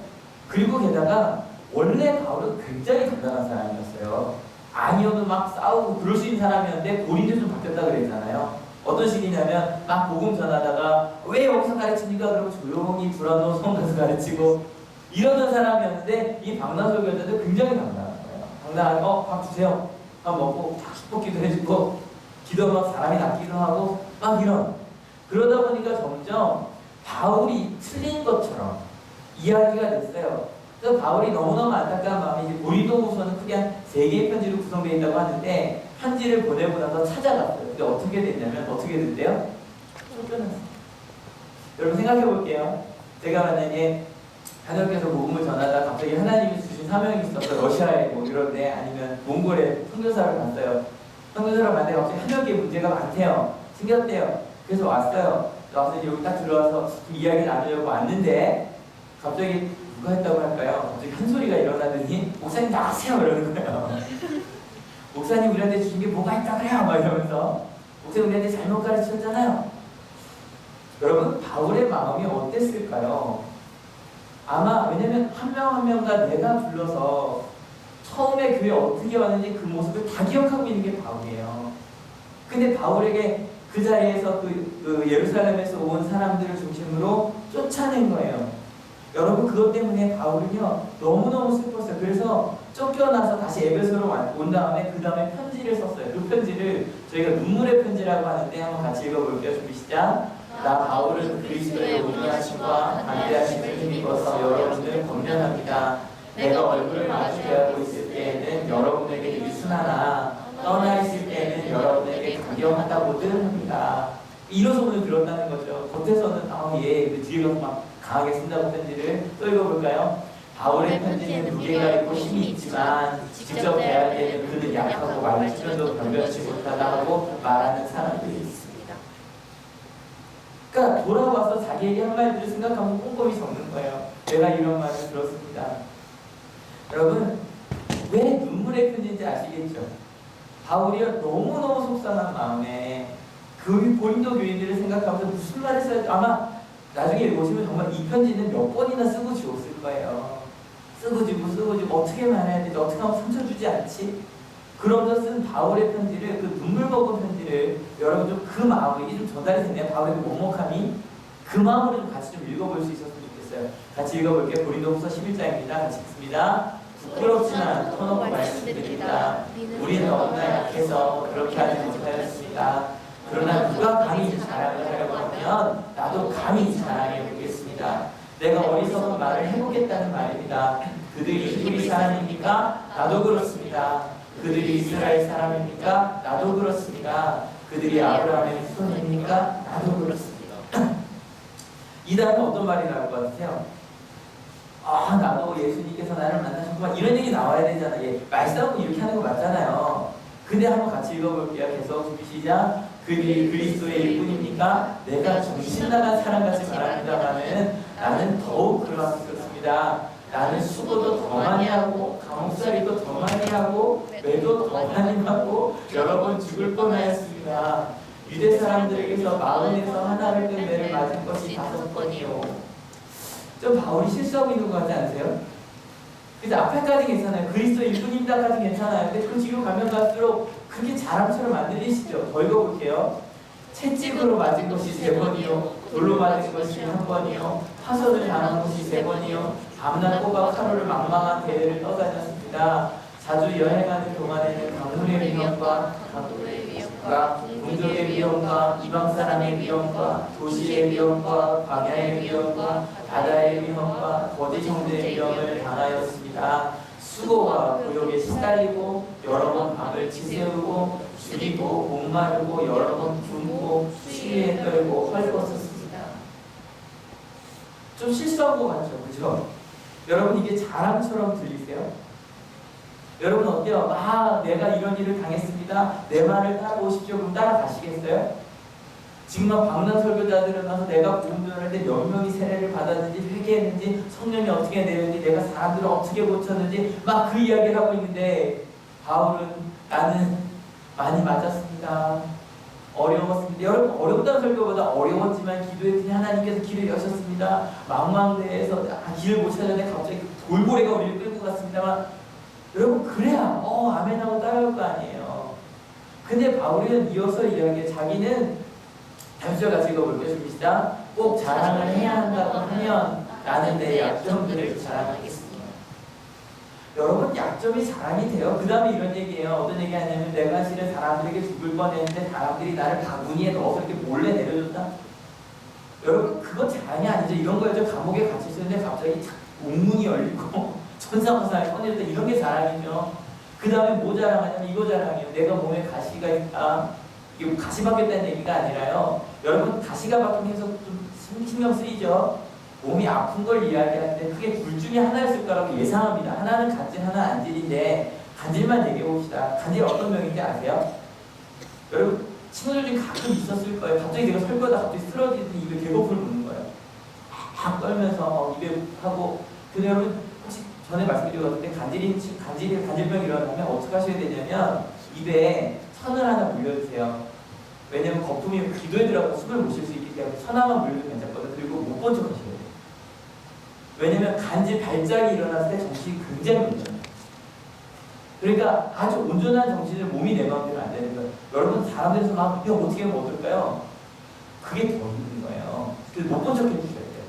그리고 게다가 원래 바울은 굉장히 단단한 사람이었어요. 아니어도 막 싸우고 그럴 수 있는 사람이었는데 고린도 좀 바뀌었다 그랬잖아요. 어떤 식이냐면 막 복음 전하다가 왜 여기서 가르칩니까? 그러고 조용히 불안호 성 가서 가르치고 이러는 사람이었는데 이 방랑설교자도 굉장히 당당한 거예요. 당당하게 밥 주세요. 밥 먹고 탁 축복기도 해주고 기도 막 사람이 낫기도 하고 막 이런. 그러다 보니까 점점 바울이 틀린 것처럼 이야기가 됐어요. 그래서 바울이 너무너무 안타까운 마음이 이제 고린도후서는 크게 한 3개의 편지로 구성되어 있다고 하는데 편지를 보내고 나서 찾아갔어요. 근데 어떻게 됐냐면 어떻게 됐대요? 쫓겨났어요. 여러분 생각해 볼게요. 제가 만약에 하나님께서 복음을 전하다 갑자기 하나님이 주신 사명이 있어서 러시아에 뭐 이런데 아니면 몽골에 선교사를 갔어요. 선교사를 갔는데 갑자기 한여기에 문제가 많대요. 생겼대요. 그래서 왔어요. 와서 여기 딱 들어와서 이야기 나누려고 왔는데 갑자기 누가 했다고 할까요? 갑자기 한 소리가 일어나더니 목사님 나가세요 이러는 거예요. 목사님 우리한테 주신 게 뭐가 있다 그래요? 막 이러면서 목사님 우리한테 잘못 가르치셨잖아요. 여러분 바울의 마음이 어땠을까요? 아마 왜냐면 한 명 한 명과 내가 불러서 처음에 교회 어떻게 왔는지 그 모습을 다 기억하고 있는 게 바울이에요. 근데 바울에게 그 자리에서 그 예루살렘에서 온 사람들을 중심으로 쫓아낸 거예요. 여러분 그것 때문에 바울은요 너무너무 슬펐어요. 그래서 쫓겨나서 다시 에베소로 온 다음에 그 다음에 편지를 썼어요. 그 편지를 저희가 눈물의 편지라고 하는데 한번 같이 읽어볼게요. 준비 시작. 나 바울은 그리스도의 온유하심과 담대하심을 힘입어서 여러분을 권면합니다. 내가 얼굴을 마주하고 있을 때에는 여러분에게 유순하나 떠나 있을 때에는 여러분에게 강경하다고들 합니다. 이런 소문을 들었다는 거죠. 겉에서는 그 뒤에 가서 막 강하게 쓴다고 편지를 또 읽어볼까요? 바울의 편지는 무게가 있고 힘이 있지만 직접 대할 때는 그는 약하고 말주변도 변변치 못하다 하고 말하는 사람들이 있습니다. 그러니까 돌아와서 자기에게 한 말들을 생각하면 꼼꼼히 적는 거예요. 내가 이런 말을 들었습니다. 여러분 왜 눈물의 편지인지 아시겠죠? 바울이 너무너무 속상한 마음에 그 고린도 교인들을 생각하면서 무슨 말을 써야 아마 나중에 읽으시면 정말 이 편지는 몇 번이나 쓰고 지웠을 거예요. 쓰고 지고 어떻게 말해야 되지? 어떻게 하면 상처 주지 않지? 그러면서 쓴 바울의 편지를 그 눈물 먹은 편지를 여러분 좀 그 마음을 이게 좀 전달이 됐네요. 바울의 그 먹먹함이 그 마음으로 좀 같이 좀 읽어볼 수 있었으면 좋겠어요. 같이 읽어볼게요. 고린도후서 11장입니다. 같이 읽습니다. 부끄럽지만 터놓고 말씀드립니다. 우리는 너무나 약해서 그렇게 하지 못하였습니다. 그러나 누가 감히 자랑을 하려고 하면 나도 감히 자랑해 보겠습니다. 내가 어리석은 말을 해보겠다는 말입니다. 그들이 히브리 사람입니까? 나도 그렇습니다. 그들이 이스라엘 사람입니까? 나도 그렇습니다. 그들이 아브라함의 후손입니까? 나도 그렇습니다. 이 다음에 어떤 말이 나올 것 같으세요? 나도 예수님께서 나를 만나셨구만 이런 얘기 나와야 되잖아요. 예, 말싸움은 이렇게 하는 거 맞잖아요. 근데 한번 같이 읽어볼게요. 계속 준비 시작. 그들이 그리스도의 일꾼입니까? 내가 정신 나간 사람같이 말합니다마는 나는 더욱 그러하겠습니다. 나는 수고도 더 많이 하고 감옥살이도 더 많이 하고 매도 더 많이 하고 여러 번 죽을 뻔하였습니다. 유대 사람들에게서 40에서 하나를 끈 매를 맞은 것이 5번이요. 좀 바울이 실수하고 있는 것 같지 않으세요? 그래서 앞에까지 괜찮아요. 그리스도 일꾼입니다까지 괜찮아요. 근데 그 뒤로 가면 갈수록 그게 자랑처럼 안 들리시죠? 더 읽어볼게요. 채찍으로 맞은 것이 3번이요. 돌로 맞은 것이 1번이요. 파손을 당한 것이 3번이요. 밤낮 꼬박 하루를 망망한 대회를 떠다녔습니다. 자주 여행하는 동안에는 강물의 위험과 공적의 위험과 이방 사람의 위험과 도시의 위험과 광야의 위험과 바다의 위험과 거짓 형제의 위험을 당하였습니다. 수고와 고역에 시달리고 여러 번 밤을 지새우고 죽이고 목마르고 여러 번 굶고 추위에 떨고 헐벗었습니다. 좀 실수한 것 같죠, 그죠? 여러분 이게 자랑처럼 들리세요? 여러분 어때요? 아, 내가 이런 일을 당했습니다. 내 말을 따라오십시오. 그럼 따라가시겠어요? 지금 막 방랑 설교자들은 와서 내가 복음 전하는데 몇 명이 세례를 받았는지 회개했는지 성령이 어떻게 내렸는지 내가 사람들을 어떻게 고쳤는지 막 그 이야기를 하고 있는데 바울은 나는 많이 맞았습니다. 어려웠습니다. 여러분 어렵다는 설교보다 어려웠지만 기도했더니 하나님께서 길을 여셨습니다. 망망대해서 길을 못 찾았는데 갑자기 돌고래가 우리를 끌고 갔습니다만 여러분 그래야 아멘하고 따라올 거 아니에요. 근데 바울은 이어서 이야기해. 자기는 다시 같이 읽어볼게요. 준비시다. 꼭 자랑을 해야 한다고 하면 나는 내 약점들을 자랑하겠습니다. 여러분 약점이 자랑이 돼요. 그 다음에 이런 얘기예요. 어떤 얘기 하냐면 내가 실은 사람들에게 죽을 뻔했는데 사람들이 나를 바구니에 넣어서 이렇게 몰래 내려줬다. 여러분 그건 자랑이 아니죠. 이런 거였죠. 감옥에 갇혀 있었는데 갑자기 옥문이 열리고 천사무사에 꺼내줬다. 이런 게 자랑이죠. 그 다음에 뭐 자랑하냐면 이거 자랑이에요. 내가 몸에 가시가 있다. 이거 가시 박혔다는 얘기가 아니라요. 여러분 가시가 박힌 계속 좀 신경 쓰이죠. 몸이 아픈 걸 이야기하는데 그게 둘 중에 하나였을 거라고 예상합니다. 하나는 간질, 하나는 안질인데 간질만 얘기해 봅시다. 간질 어떤 병인지 아세요? 여러분 친구들 중에 가끔 있었을 거예요. 갑자기 내가 설 거다 갑자기 쓰러지더니 입에 대고프를 묻는 거예요. 막 떨면서 입에 하고. 근데 여러분 혹시 전에 말씀드렸는데 간질병이 일어나면 어떻게 하셔야 되냐면 입에 천을 하나 물려주세요. 왜냐면 거품이 기도에 들어가서 숨을 못 쉴 수 있기 때문에 천 하나만 물려도 괜찮거든요. 그리고 못 본 척 하셔야 돼요. 왜냐면 간질 발작이 일어났을 때 정신이 굉장히 온전해요. 그러니까 아주 온전한 정신을 몸이 내 마음대로 안 되는 거예요. 여러분 사람들에서 막 이거 어떻게 하면 어떨까요? 그게 더 힘든 거예요. 그래서 못 본 척 해주셔야 돼요.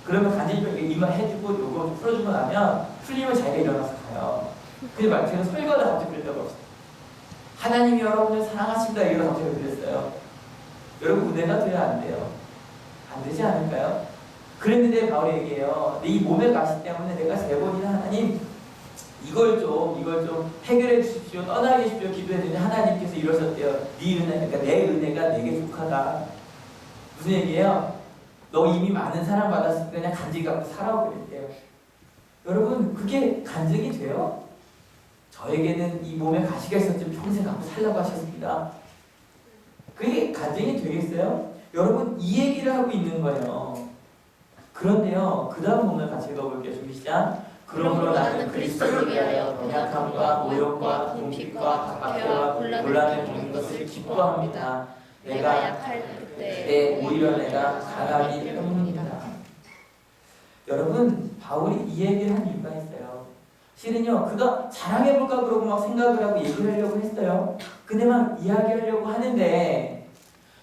그러면 간질병 이만 해주고 요거 좀 풀어주고 나면 풀리면 자기가 일어나서 가요. 근데 막 제가 설교하다 갑자기 그럴 때가 없어요. 하나님이 여러분을 사랑하신다 이러다 갑자기 그랬어요. 여러분 은혜가 돼야 안 돼요. 안 되지 않을까요? 그랬는데 바울이 얘기해요. 이 몸의 가시 때문에 내가 3번이나 하나님 이걸 좀 해결해 주십시오. 떠나게 해주십시오. 기도했는데 하나님께서 이러셨대요. 네 은혜, 그러니까 내 은혜가 내게 속하다. 무슨 얘기예요? 너 이미 많은 사랑 받았으니까 그냥 간증 갖고 살아오고 그랬대요. 여러분 그게 간증이 돼요? 저에게는 이 몸에 가시가 있었지만 평생 갖고 살라고 하셨습니다. 그게 간증이 되겠어요? 여러분 이 얘기를 하고 있는 거예요. 그런데요, 그 다음 부분을 같이 읽어볼게요. 준비 시작. 그러므로 나는 그리스도를 위하여 연약함과 모욕과 궁핍과 박해와 곤란을 겪는 것을 기뻐합니다. 내가 약할 때 오히려 내가 강하기 때문입니다. 여러분 바울이 이 얘기를 한 이유가 있어요. 실은요 그가 자랑해볼까 그러고 막 생각을 하고 얘기를 하려고 했어요. 근데 막 이야기하려고 하는데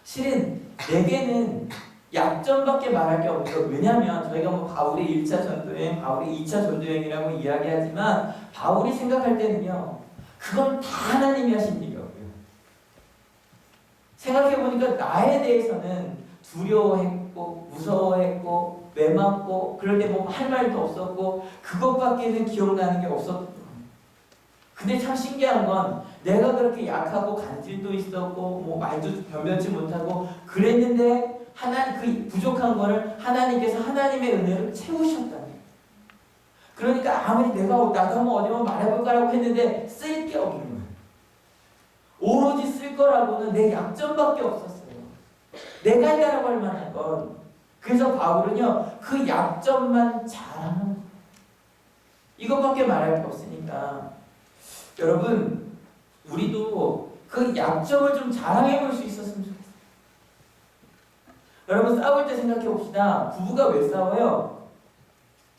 실은 내게는 약점밖에 말할 게 없어요. 왜냐하면 저희가 뭐 바울의 1차 전도여행, 바울의 2차 전도여행이라고 이야기하지만 바울이 생각할 때는요 그건 다 하나님이 하신 일이었고요. 생각해보니까 나에 대해서는 두려워했고 무서워했고 매맞고 그럴 때 뭐 할 말도 없었고 그것밖에는 기억나는 게 없었던 거예요. 근데 참 신기한 건 내가 그렇게 약하고 간질도 있었고 뭐 말도 변변치 못하고 그랬는데 하나님 그 부족한 거를 하나님께서 하나님의 은혜로 채우셨다는 거예요. 그러니까 아무리 내가 나도 한번 어디만 말해볼까라고 했는데 쓸 게 없는 거예요. 오로지 쓸 거라고는 내 약점밖에 없었어요. 내가 해라고 할 만한 건. 그래서 바울은요 그 약점만 자랑하는 거예요. 이것밖에 말할 게 없으니까 여러분 우리도 그 약점을 좀 자랑해 볼 수 있었으면 좋겠어요. 여러분 싸울 때 생각해 봅시다. 부부가 왜 싸워요?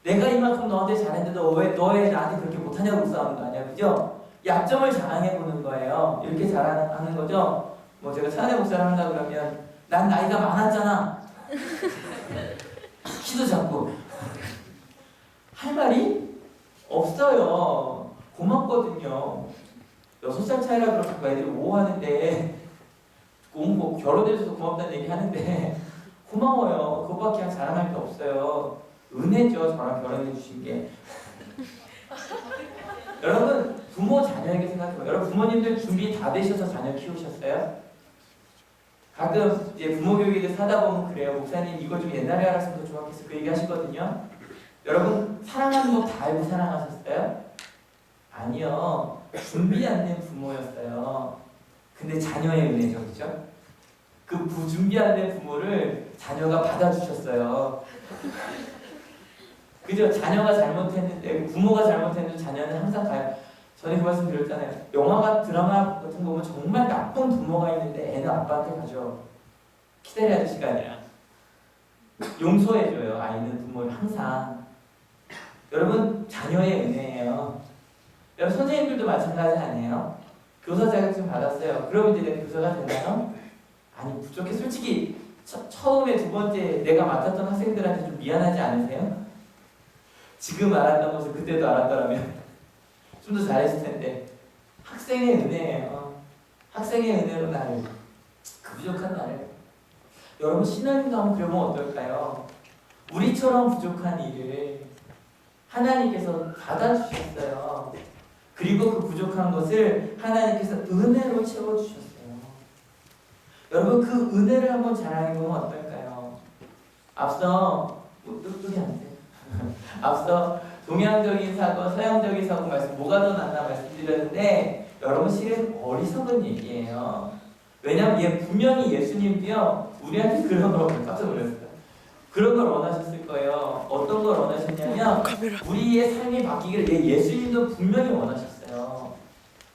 내가 이만큼 너한테 잘했는데 너 왜 나한테 그렇게 못하냐고 싸우는 거 아니야, 그죠? 약점을 자랑해 보는 거예요. 이렇게 자랑하는 거죠. 뭐 제가 차내 목사를 한다 그러면 난 나이가 많았잖아. 키도 작고 할 말이 없어요. 고맙거든요. 6살 차이라 그렇고 애들이 오하는데 결혼해줘서 고맙다는 얘기 하는데 고마워요. 그것밖에 자랑할 게 없어요. 은혜죠. 저랑 결혼해 주신 게. 여러분 부모 자녀에게 생각해봐요. 여러분 부모님들 준비 다 되셔서 자녀 키우셨어요? 가끔 이제 부모 교육을 사다 보면 그래요. 목사님 이거 좀 옛날에 알았으면 더 좋았겠어. 그 얘기 하시거든요. 여러분 사랑하는 거 다 알고 사랑하셨어요? 아니요. 준비 안 된 부모였어요. 근데 자녀의 은혜죠. 그죠? 그 준비 안 된 부모를 자녀가 받아주셨어요. 그죠? 자녀가 잘못했는데 부모가 잘못했는데 자녀는 항상 가요. 전에 그 말씀 드렸잖아요. 영화가 드라마 같은 거 보면 정말 나쁜 부모가 있는데 애는 아빠한테 가죠. 기다려야 할 시간이야. 용서해줘요. 아이는 부모를 항상. 여러분 자녀의 은혜예요. 여러분 선생님들도 마찬가지 아니에요? 교사 자격증 받았어요. 그러면 이제 내가 교사가 되나요? 아니 부족해. 솔직히 처음에 두 번째 내가 맡았던 학생들한테 좀 미안하지 않으세요? 지금 알았던 것을 그때도 알았더라면 좀 더 잘했을 텐데. 학생의 은혜예요. 학생의 은혜로 나를, 그 부족한 나를. 여러분 신앙님도 한번 그러면 어떨까요? 우리처럼 부족한 일을 하나님께서 받아주셨어요. 그리고 그 부족한 것을 하나님께서 은혜로 채워주셨어요. 여러분 그 은혜를 한번 자랑해보면 어떨까요? 앞서 앞서 동양적인 사고, 서양적인 사고 말씀 뭐가 더 낫나 말씀드렸는데 여러분 실은 어리석은 얘기예요. 왜냐면 분명히 예수님도요 우리한테 그런 걸 깜짝 놀랐어요. 그런 걸 원하셨을 거예요. 어떤 걸 원하셨냐면 우리의 삶이 바뀌기를 예수님도 분명히 원하셨어요.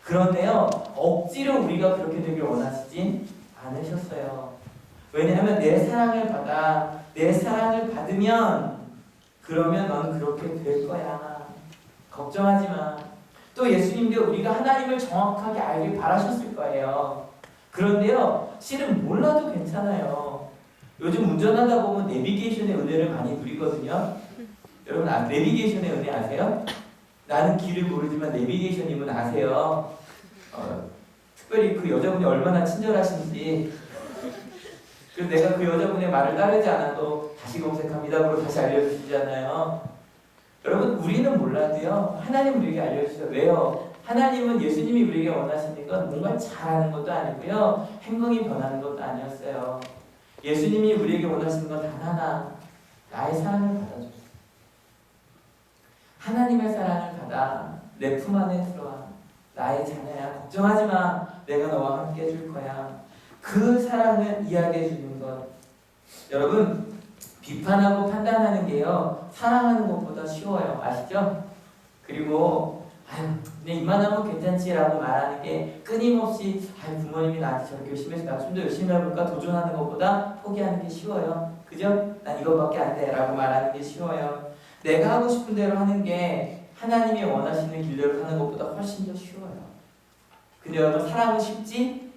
그런데요 억지로 우리가 그렇게 되길 원하시진 않으셨어요. 왜냐하면 내 사랑을 받아 내 사랑을 받으면 그러면 너는 그렇게 될 거야. 걱정하지 마. 또 예수님도 우리가 하나님을 정확하게 알길 바라셨을 거예요. 그런데요 실은 몰라도 괜찮아요. 요즘 운전하다 보면 내비게이션의 은혜를 많이 누리거든요. 여러분 내비게이션의 은혜 아세요? 나는 길을 모르지만 내비게이션님은 아세요. 특별히 그 여자분이 얼마나 친절하신지. 그래서 내가 그 여자분의 말을 따르지 않아도 다시 검색합니다. 그러고 다시 알려주시잖아요. 여러분 우리는 몰라도요 하나님 우리에게 알려주셔요. 왜요? 하나님은 예수님이 우리에게 원하시는 건 뭔가 잘하는 것도 아니고요 행동이 변하는 것도 아니었어요. 예수님이 우리에게 원하시는 건 단 하나, 나의 사랑을 받아줬어요. 하나님의 사랑을 받아 내 품 안에 들어와. 나의 자녀야. 걱정하지 마. 내가 너와 함께 해줄 거야. 그 사랑을 이야기해 주는 것. 여러분 비판하고 판단하는 게요 사랑하는 것보다 쉬워요. 아시죠? 그리고 근데 이만하면 괜찮지라고 말하는 게 끊임없이 부모님이 나한테 저렇게 열심히 해서 나 좀 더 열심히 해볼까 도전하는 것보다 포기하는 게 쉬워요. 그죠? 난 이것밖에 안 돼 라고 말하는 게 쉬워요. 내가 하고 싶은 대로 하는 게 하나님이 원하시는 길대로 하는 것보다 훨씬 더 쉬워요. 근데 여러분 사랑은 쉽지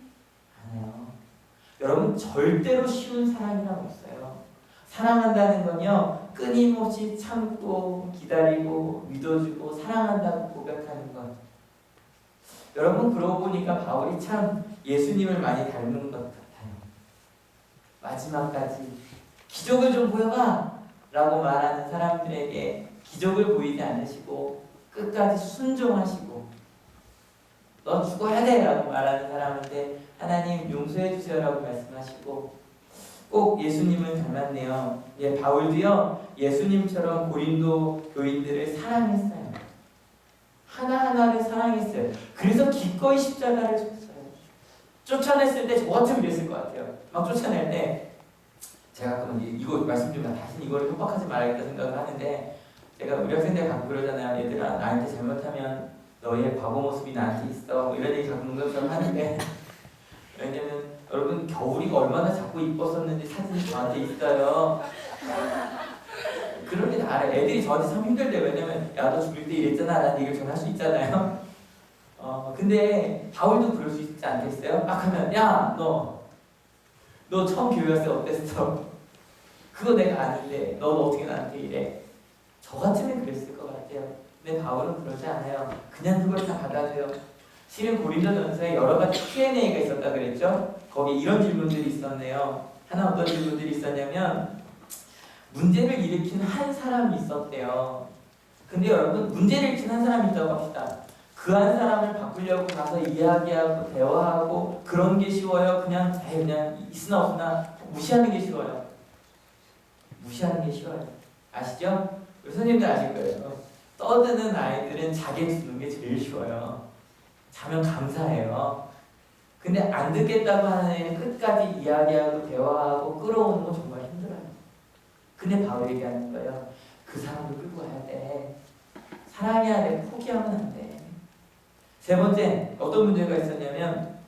않아요. 여러분 절대로 쉬운 사랑이란 없어요. 사랑한다는 건요 끊임없이 참고 기다리고 믿어주고 사랑한다고 고백하는 것. 여러분 그러고 보니까 바울이 참 예수님을 많이 닮은 것 같아요. 마지막까지 기적을 좀 보여봐 라고 말하는 사람들에게 기적을 보이지 않으시고 끝까지 순종하시고 너 죽어야 돼 라고 말하는 사람한테 하나님 용서해 주세요 라고 말씀하시고 꼭 예수님을 닮았네요. 바울도요 예수님처럼 고린도 교인들을 사랑했어요. 하나하나를 사랑했어요. 그래서 기꺼이 십자가를 졌어요. 쫓아냈을 때 저 같으면 그랬을 것 같아요. 막 쫓아낼 때 제가 가끔 이거 말씀 좀 다시 이거를 협박하지 말아야겠다 생각을 하는데 제가 우리 학생들 가끔 그러잖아요. 얘들아, 나한테 잘못하면 너의 과거 모습이 나한테 있어. 뭐 이런 얘기 가끔 농담처럼 하는데 왜냐면 여러분 겨울이가 얼마나 작고 이뻤었는지 사진이 저한테 있어요. 그런 게 다 알아요. 애들이 저한테 참 힘들대요. 왜냐면 야, 너 죽을 때 이랬잖아 라는 얘기를 저는 할 수 있잖아요. 근데 바울도 그럴 수 있지 않겠어요? 막 하면 야, 너 처음 교회 왔을 때 어땠어? 그거 내가 아는데 너 어떻게 나한테 이래? 저 같으면 그랬을 것 같아요. 근데 바울은 그러지 않아요. 그냥 그걸 다 받아줘요. 실은 고린도전서에 여러 가지 Q&A가 있었다 그랬죠? 거기 이런 질문들이 있었네요. 하나 어떤 질문들이 있었냐면 문제를 일으킨 한 사람이 있었대요. 근데 여러분 문제를 일으킨 한 사람이 있다고 합시다. 그 한 사람을 바꾸려고 가서 이야기하고 대화하고 그런 게 쉬워요? 그냥 있으나 없으나 무시하는 게 쉬워요? 무시하는 게 싫어요. 아시죠? 우리 선생님들 아실 거예요. 떠드는 아이들은 자기 주는 게 제일 쉬워요. 자면 감사해요. 근데 안 듣겠다고 하는 애는 끝까지 이야기하고 대화하고 끌어오는 거 정말 힘들어요. 근데 바울이 얘기하는 거예요. 그 사람을 끌고 가야 돼. 사랑해야 돼. 포기하면 안 돼. 세 번째, 어떤 문제가 있었냐면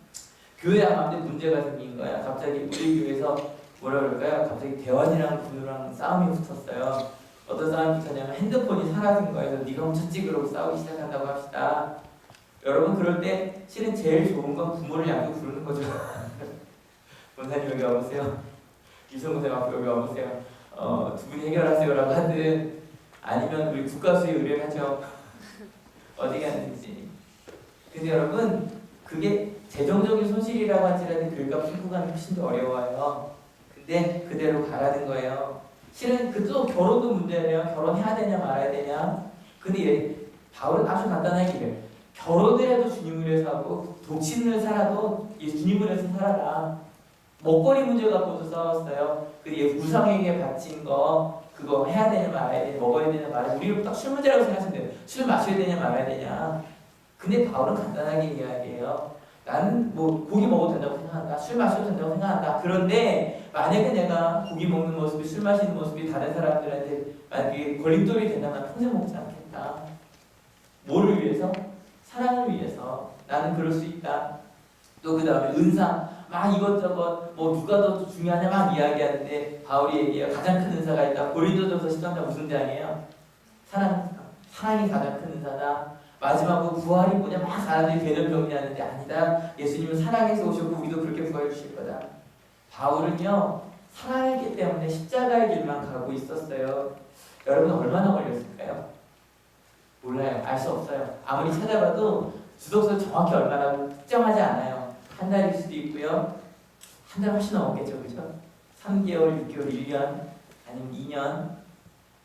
교회 앞에 문제가 생긴 거야. 갑자기 우리 교회에서 뭐라 그럴까요? 갑자기 대환이랑 분우랑 싸움이 붙었어요. 어떤 싸움이 붙었냐면 핸드폰이 사라진 거예요. 네가 훔쳤지? 그러고 싸우기 시작한다고 합시다. 여러분 그럴 때 실은 제일 좋은 건 부모를 양쪽 부르는 거죠. 원사님 여기 와보세요. 이성 선생님 앞에 여기 와보세요. 두 분이 해결하세요라고 하든 아니면 우리 국가수에 의뢰하죠. 어디 갔는지. 근데 여러분 그게 재정적인 손실이라고 할지라도 교회가 풀고 가는 게 훨씬 더 어려워요. 근데 그대로 가라는 거예요. 실은 또 결혼도 문제예요. 결혼해야 되냐 말아야 되냐. 근데 바울은 아주 간단하게 얘기해요. 결혼을 해도 주님을 위해서 하고 독신을 살아도 주님을 위해서 살아라. 먹거리 문제 갖고도 싸웠어요. 그 우상에게 바친 거 그거 해야 되냐 말아야 되냐 먹어야 되냐 말아야 되냐 우리를 딱 술 문제라고 생각하시면 돼요. 술 마셔야 되냐 말아야 되냐. 근데 바울은 간단하게 이야기해요. 나는 뭐 고기 먹어도 된다고 생각한다. 술 마셔도 된다고 생각한다. 그런데 만약에 내가 고기 먹는 모습이 술 마시는 모습이 다른 사람들한테 만약에 걸림돌이 된다면 평생 먹지 않겠다. 뭐를 위해서? 사랑을 위해서. 나는 그럴 수 있다. 또 그 다음에 은사 막 이것저것 뭐 누가 더 중요하냐 막 이야기하는데 바울이 얘기해요. 가장 큰 은사가 있다. 고린도전서 10장 무슨 장이에요? 사랑이 가장 큰 은사다. 마지막으로 부활이 뭐냐 막 사람들이 되는 정리하는데 아니다. 예수님은 사랑해서 오셨고 우리도 그렇게 부활해 주실 거다. 바울은요 사랑했기 때문에 십자가의 길만 가고 있었어요. 여러분 얼마나 걸렸을까요? 몰라요. 알 수 없어요. 아무리 찾아봐도 주석서 정확히 얼마라고 특정하지 않아요. 한 달일 수도 있고요. 한 달 훨씬 넘었겠죠. 그죠? 3개월, 6개월, 1년 아니면 2년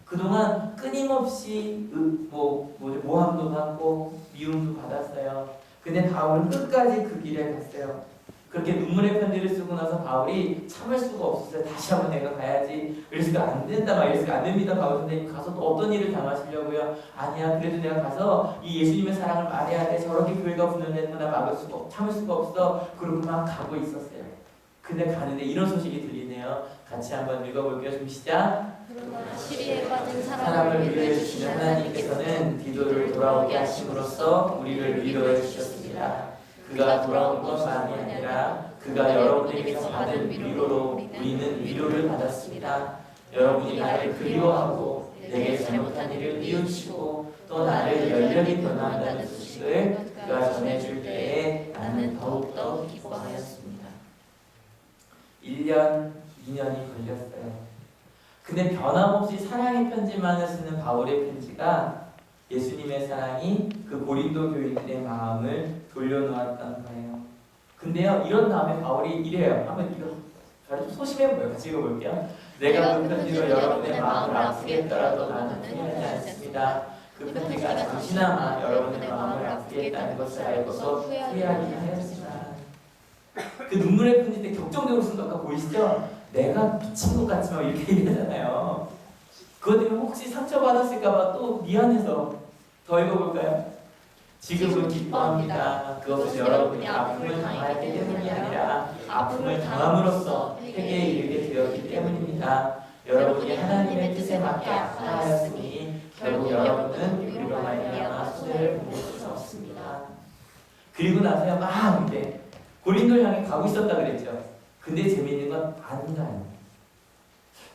그동안 끊임없이 모함도 받고 미움도 받았어요. 근데 바울은 끝까지 그 길에 갔어요. 그렇게 눈물의 편지를 쓰고 나서 바울이 참을 수가 없었어요. 다시 한번 내가 가야지. 그래서 안 된다 막 이래서 안 됩니다. 바울 선생님 가서 또 어떤 일을 당하시려고요? 아니야. 그래도 내가 가서 이 예수님의 사랑을 말해야 돼. 저렇게 교회가 분열됐구나 참을 수가 없어. 그러고 막 가고 있었어요. 근데 가는데 이런 소식이 들리네요. 같이 한번 읽어볼게요. 좀 시작. 시리에 빠진 사람을 위해 주신 하나님께서는 디도를 돌아오게 하심으로써 우리를 위로해 주셨습니다. 그가 돌아온 것만이 아니라 그가 여러분에게서 받은 위로로 우리는 위로를 받았습니다. 여러분이 나를 그리워하고 내게 잘못한 일을 뉘우치고 또 나를 열렬히 변호한다는 소식을 그가 전해줄 때에 나는 더욱더 기뻐하였습니다. 1년, 2년이 걸렸어요. 근데 변함없이 사랑의 편지만을 쓰는 바울의 편지가 예수님의 사랑이 그 고린도 교인들의 마음을 돌려놓았던 거예요. 근데요, 이런 다음에 바울이 이래요. 한번 이거 좀 소심해보여요. 같이 읽어볼게요. 내가 그 편지로 여러분의 마음을 아프게 했더라도 나는 후회하지 않습니다. 그 편지가 잠시나마 여러분의 마음을 아프게 했다는 것을 알고서 후회하기 하였지만 그 눈물의 편지 때 격정적으로 쓴 거 아까 보이시죠? 내가 미친 것 같지만 이렇게 얘기하잖아요. 그것 때문에 혹시 상처받았을까봐 또 미안해서 더 읽어볼까요? 지금은 기뻐합니다. 그것은 여러분이 아픔을 당하였기 때문이 아니라 아픔을 당함으로써 회개에 이르게 되었기 때문입니다. 여러분이 하나님의 뜻에 맞게 아파하였으니 결국 여러분은 우리로 말미암아 손해를 보실 수 없습니다. 그리고 나서야 막 이제 고린도를 향해 가고 있었다 그랬죠. 근데 재미있는 건 안 가요.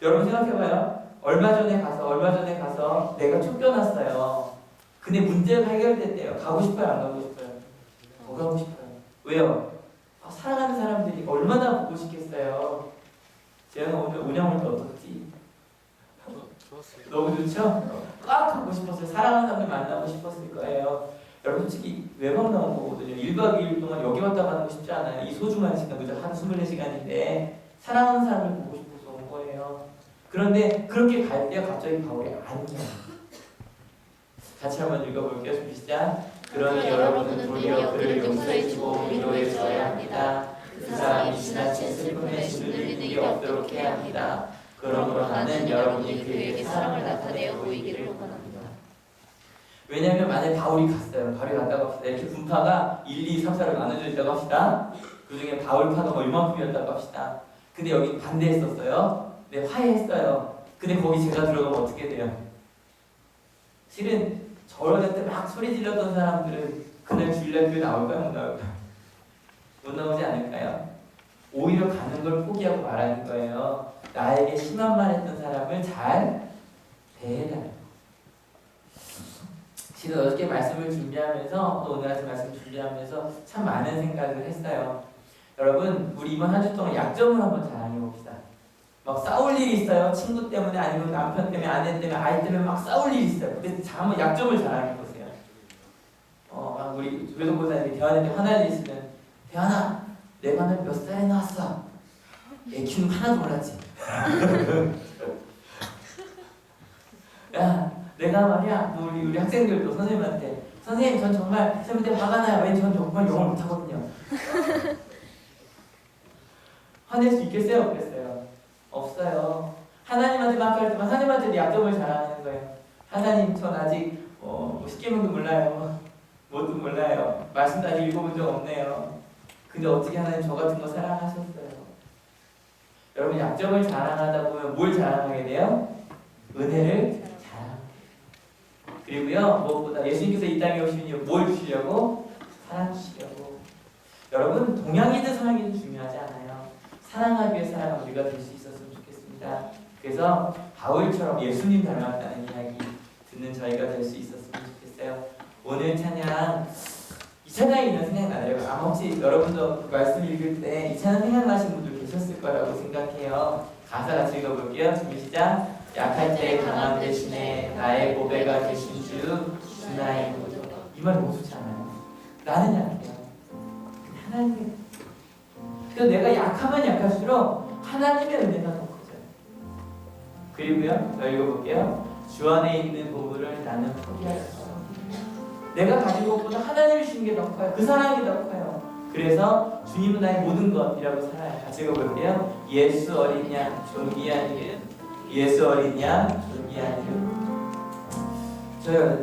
여러분 생각해봐요. 얼마 전에 가서 내가 쫓겨났어요. 근데 문제가 해결됐대요. 가고 싶어요, 안 가고 싶어요? 더 가고 싶어요. 왜요? 사랑하는 사람들이 얼마나 보고 싶겠어요. 제가 오늘 운영 올 때 어떻지? 좋았어요. 너무 좋죠? 꽉 가고 싶었어요. 사랑하는 사람들 만나고 싶었을 거예요. 여러분 솔직히 외박 나온 거거든요. 1박 2일 동안 여기 왔다 가는 거 쉽지 않아요. 이 소중한 시간, 그죠? 한 24시간인데 사랑하는 사람을 보고 싶어서 온 거예요. 그런데 그렇게 갈 때 갑자기 바울이 아니야. 같이 한번 읽어볼게요. 준비 시작. 그러니 여러분은 도리어 그를 용서해주고 위로해줘야 합니다. 그 사람이 지나친 슬픔에 짓눌리는 일이 없도록 해야 합니다. 그러므로 나는 여러분이 그에게 사랑을 나타내어 보이기를 원합니다. 왜냐하면 만약에 바울이 갔다고 합시다. 이렇게 분파가 1, 2, 3, 4로 나눠져 있다고 합시다. 그 중에 바울 파가 얼마큼이었다고 합시다. 근데 여기 반대했었어요. 네, 화해했어요. 근데 거기 제가 들어가면 어떻게 돼요? 실은 저럴 때 막 소리 질렀던 사람들은 그날 주일날 교회 나올까요? 못 나올까요? 못 나오지 않을까요? 오히려 가는 걸 포기하고 말하는 거예요. 나에게 심한 말 했던 사람을 잘 대해달라고. 실은 어저께 말씀을 준비하면서 또 오늘 아침 말씀 준비하면서 참 많은 생각을 했어요. 여러분 우리 이번 한 주 동안 약점을 한번 자랑해 봅시다. 막 싸울 일이 있어요. 친구 때문에 아니면 남편 때문에 아내 때문에 아이 때문에 막 싸울 일이 있어요. 근데 한번 약점을 자랑해 보세요. 우리 외동보사님이 대환한테 화날 일 있으면 대환아 내가 너 몇 살에 나왔어? 애 키우는 거 하나도 몰랐지. 야 내가 말이야 우리 학생들도 선생님한테 선생님 전 정말 선생님 때문에 화가 나요. 왜 전 정말 영어를 못하거든요. 화낼 수 있겠어요? 없겠어요? 없어요. 하나님한테 막 할 때만 하나님한테 약점을 자랑하는 거예요. 하나님 전 아직 십계명도 몰라요. 뭐도 몰라요. 말씀도 아직 읽어본 적 없네요. 근데 어떻게 하나님 저 같은 거 사랑하셨어요. 여러분 약점을 자랑하다 보면 뭘 자랑하게 돼요? 은혜를 자랑. 그리고요 무엇보다 예수님께서 이 땅에 오신 이유 뭘 주시려고? 사랑 주시려고. 여러분 동양이든 서양이든 중요하지 않아요. 사랑하기 위해 살아가는 우리가 될 수 있었으면 좋겠습니다. 그래서 바울처럼 예수님 닮았다는 이야기 듣는 저희가 될 수 있었으면 좋겠어요. 오늘 찬양 이 찬양이 이런 생각나요. 아마 혹시 여러분도 말씀 읽을 때 이 찬양 생각나신 분들 계셨을 거라고 생각해요. 가사 같이 읽어볼게요. 준비 시작. 약할 때 강함 대신에 나의 보배가 되신 주 나의 모든 것. 이 말 너무 좋지 않아요? 나는 약해요. 하나님이 그래서 내가 약하면 약할수록 하나님의 은혜가 더 커져요. 그리고요 더 읽어볼게요. 주 안에 있는 보물을 나는 포기할 수 없어요. 내가 가진 것보다 하나님이 주신 게 더 커요. 그 사랑이 더 커요. 그래서 주님은 나의 모든 것이라고 살아요. 같이 읽어볼게요. 예수 어린 양 존귀한 이름. 예수 어린 양 존귀한 이름. 저요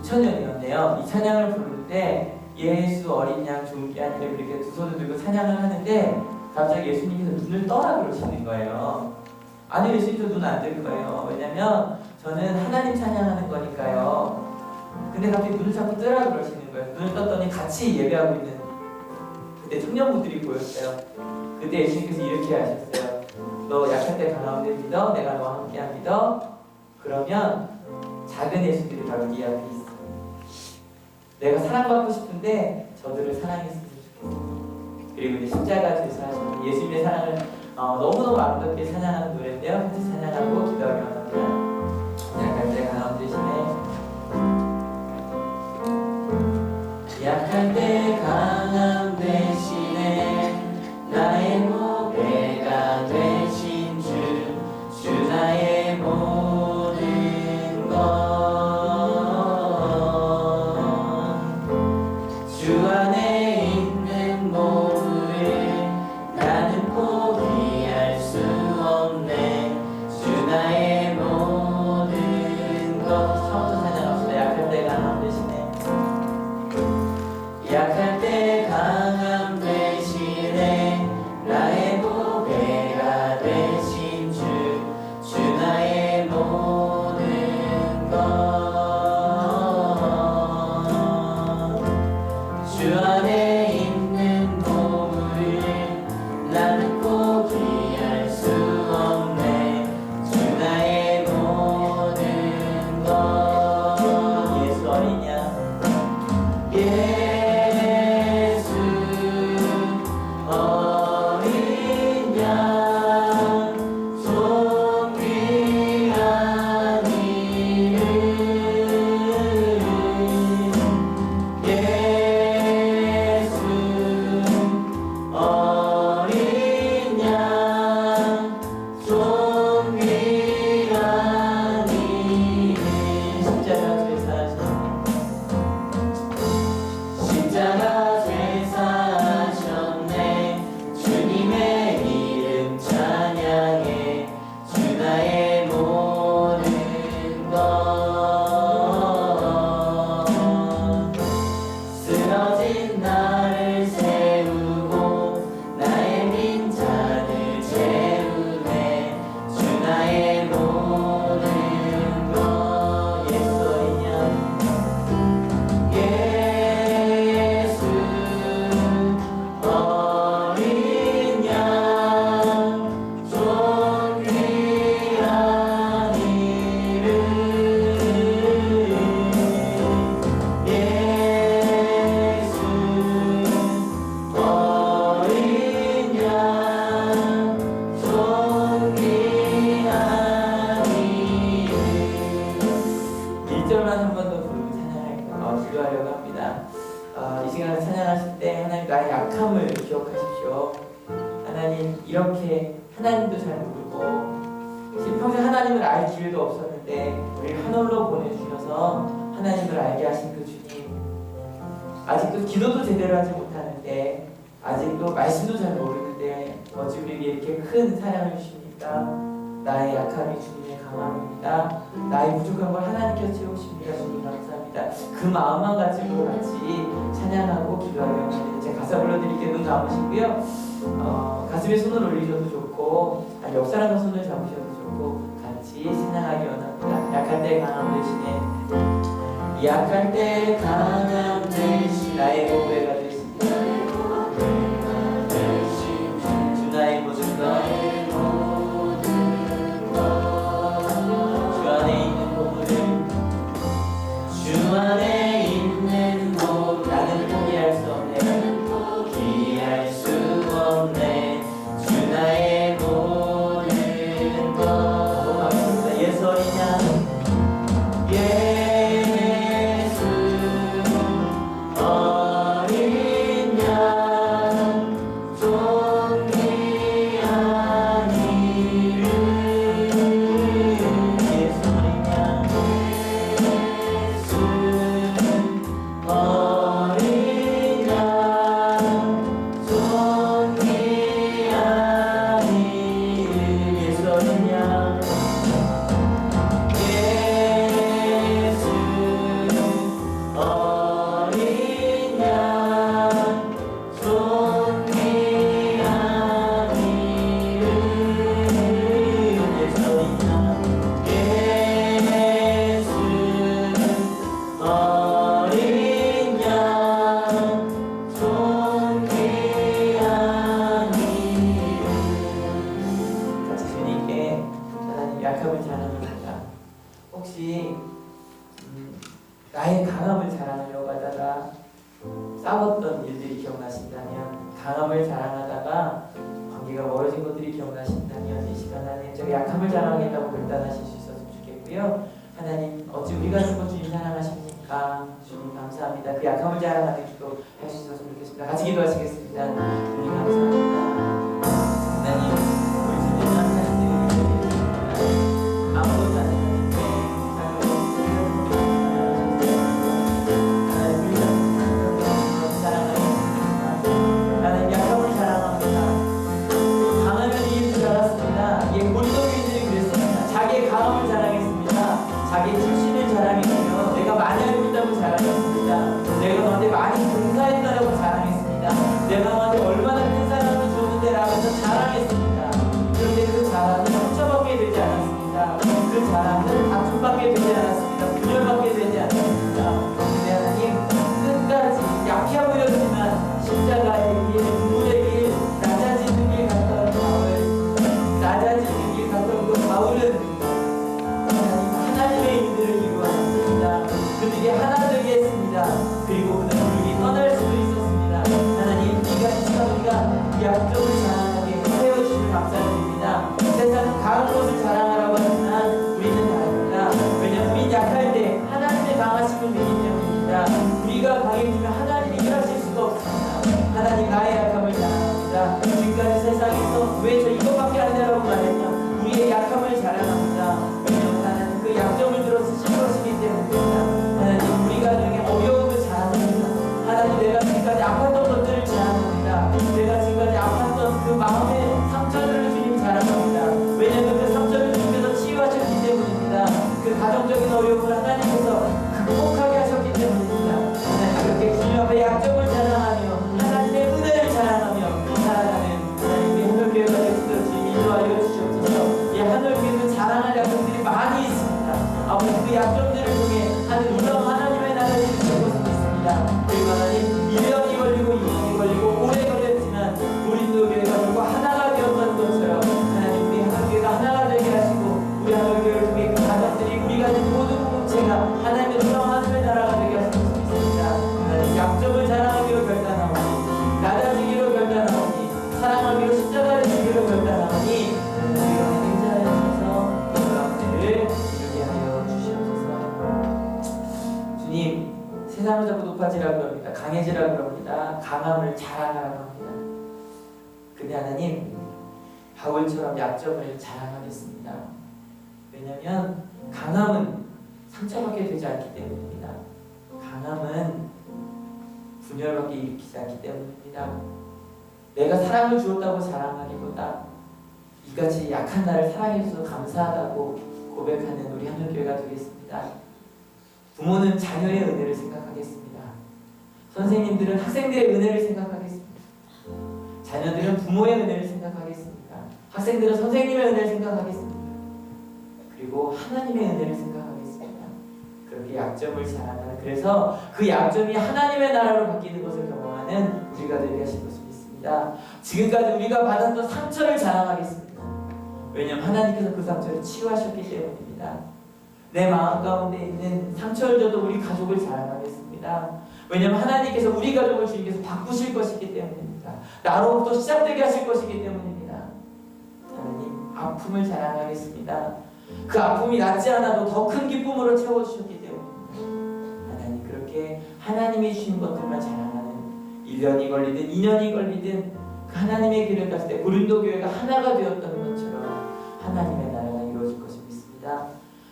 2000년이었네요. 이 찬양을 부르는데 예수 어린 양 존귀한 이름 이렇게 두 손을 들고 찬양을 하는데 갑자기 예수님께서 눈을 떠라 그러시는 거예요. 아니 예수님도 눈 안 뜰 거예요. 왜냐면 저는 하나님 찬양하는 거니까요. 근데 갑자기 눈을 자꾸 뜨라 그러시는 거예요. 눈을 떴더니 같이 예배하고 있는 그때 청년분들이 보였어요. 그때 예수님께서 이렇게 하셨어요. 너 약할 때 강함을 믿어. 내가 너와 함께하 믿어. 그러면 작은 예수들이 바로 네 앞에 있어. 내가 사랑받고 싶은데 저들을 사랑했으면 좋겠어. 그리고 이제 십자가 제사하시는 예수님의 사랑을 너무너무 아름답게 찬양하는 노래인데요. 같이 찬양하고 기도하기 원합니다. 약할 때 강함 대신에 약할 때 강함 대신에 나의 보배가 되신 주 나의 모든 것 주 안에 있는 보물을 나는 포기할 수 없네. 주 나의 모든 것 처음부터 찬양합시다. 약할 때 강함 대신에 약할 기억하십시오. 하나님 이렇게 하나님도 잘 모르고 평생 하나님을 알 기회도 없었는데 우리를 하늘로 보내주셔서 하나님을 알게 하신 그 주님, 아직도 기도도 제대로 하지 못하는데 아직도 말씀도 잘 모르는데 어찌 우리에게 이렇게 큰 사랑을 주십니까? 나의 약함이 주님의 강함입니다. 나의 부족한 걸 하나님께서 채우십니다. 주님 감사합니다. 그 마음만 가지고 같이 찬양하고 기도하며 제가 가사 불러드릴게요. 눈 감으시고요. 가슴에 손을 올리셔도 좋고 옆 사람과 손을 잡으셔도 좋고 같이 찬양하기 원합니다. 약할 때 강함 대신에 약할 때 강함 대신 나의 보배가 되신 주 나의 모든 것 주 안에 있는 보물을 주 안에 있는 것 나는 포기할 수 없네 포기할 수 없네 주 나의 모든 것 예설이냐 예수 어린 양 존귀한 이름 예수 어린 양 존귀한 이름 예수 어린 양 예수 어린 양 존귀한 이름 예수 어린 양 예수 어린 양 존귀한 이름 같이 주님께 하나님 약함을 자랑합니다. 혹시 나의 강함을 자랑하려고 하다가 싸웠던 일들이 기억나신다면 강함을 자랑하다가 관계가 멀어진 것들이 기억나신다면 이 시간 안에 제가 약함을 자랑하겠다고 결단하실 수 있었으면 좋겠고요. 하나님 어찌 우리가 죽고 주님 사랑하십니까? 주님 감사합니다. 그 약함을 자랑하는 기도 할 수 있었으면 좋겠습니다. 같이 기도하시겠습니다. 주님 감사합니다. 하나님 우리 주님 하나님 드리겠습니다. 아무것도 안 했는데 하나님 약함을 자랑합니다. 강하면 이길 줄 알았습니다. 골동이들이 그랬습니다. 자기의 강함을 자랑했습니다. 자기의 출신을 자랑했고요. 내가 많이 알고 있다고 자랑했습니다. 내가 너한테 많이 봉사했다고 자랑했습니다. 내가 너한테 얼마나 큰 사랑을 줬는데 라면서 자랑했습니다. 그런데 그 자랑은 상처받게 되지 않았습니다. 그 자랑은 다툼받게 되지 않았습니다. 분열받게 되지 않았습니다. 근데 하나님 끝까지 약해 보였지만 십자가의 길, 눈물의 길, 낮아지는 길 가까운 바울, 낮아지는 길 가까운 그 바울은 하나님의 일들을 이루었습니다. 그들이 하나 되게 했습니다. 그리고 그들이 떠날 수도 있었습니다. 하나님 이가 시간 우리가 약점을 자랑하게 세워주시면 감사드립니다. 세상은 강한 것을 자랑하라고 하지만 우리는 다릅니다. 왜냐하면 우리는 약할 때 하나님의 강하심을 믿기 때문입니다. 우리가 강해지면 하나님이 일하실 수가 없습니다. 하나님 나의 약함을 자랑합니다. 지금까지 세상에서 왜 저 이것밖에 안 되라고 말했냐 우리의 약함을 자랑합니다. 왜냐하면 하나님 그 약점을 들어 쓰실 것이기 때문입니다. 하나님 우리가 되게 어려움을 자랑합니다. 하나님 내가 지금까지 아팠던 것들을 자랑합니다. 내가 지금까지 아팠던 그 마음의 상처들을 주님 자랑합니다. 왜냐하면 그 상처를 주님께서 치유하셨기 때문입니다. 그 가정적인 어려움을 하나님께서 극복하게 하셨기 때문입니다. 하나님 그렇게 주님 앞에 약점을 자랑하며 하나님의 은혜를 자랑하며 살아가는 하나님의 하늘교회가 될 수 있도록 주님 인도하여 주시옵소서. 이 하늘교회는 자랑할 약점들이 많이 있습니다. 아버지 그 약점들을 통해 하늘 놀라운 하나님의 나라를 이루실 것을 믿습니다. 그리고 하나님 1년이 걸리고 2년이 걸리고 오래 걸렸지만 우리도 교회가 결국 하나가 되었던 것처럼 하나님 우리 하늘교회가 하나가 되게 하시고 우리 하늘교회를 통해 그 가정들이 우리가 된 모든 공동체가 하나님의 놀라운 하나님의 나라가 되게 하실 것을 믿습니다. 하나님 약점을 자랑하기로 결단하오니 낮아지기로 결단하오니 사랑하기로 십자가를 지기로 결단하오니 우리가 인자하여서 그 가운데를 이루게 하여 주시옵소서. 주님 세상을 자꾸 높아지라 그럽니다. 강해지라 그럽니다. 강함을 자랑하라고 합니다. 하나님, 바울처럼 약점을 자랑하겠습니다. 왜냐하면 강함은 상처받게 되지 않기 때문입니다. 강함은 분열받게 일으키지 않기 때문입니다. 내가 사랑을 주었다고 자랑하기보다 이같이 약한 나를 사랑해줘서 감사하다고 고백하는 우리 하늘교회가 되겠습니다. 부모는 자녀의 은혜를 생각하겠습니다. 선생님들은 학생들의 은혜를 생각하겠습니다. 자녀들은 부모의 은혜를 생각하겠습니다. 학생들은 선생님의 은혜를 생각하겠습니다. 그리고 하나님의 은혜를 생각하겠습니다. 그렇게 약점을 자랑하는, 그래서 그 약점이 하나님의 나라로 바뀌는 것을 경험하는 우리가 되게 하신 것을 믿습니다. 지금까지 우리가 받았던 상처를 자랑하겠습니다. 왜냐하면 하나님께서 그 상처를 치유하셨기 때문입니다. 내 마음 가운데 있는 상처를 줘도 우리 가족을 자랑하겠습니다. 왜냐하면 하나님께서 우리 가족을 주님께서 바꾸실 것이기 때문입니다. 나로부터 시작되게 하실 것이기 때문입니다. 하나님, 아픔을 자랑하겠습니다. 그 아픔이 낫지 않아도 더 큰 기쁨으로 채워주셨기 때문입니다. 하나님, 그렇게 하나님이 주신 것들만 자랑하는 1년이 걸리든 2년이 걸리든 그 하나님의 길을 갔을 때 고린도 교회가 하나가 되었던 것처럼 하나님의 나라가 이루어질 것을 믿습니다.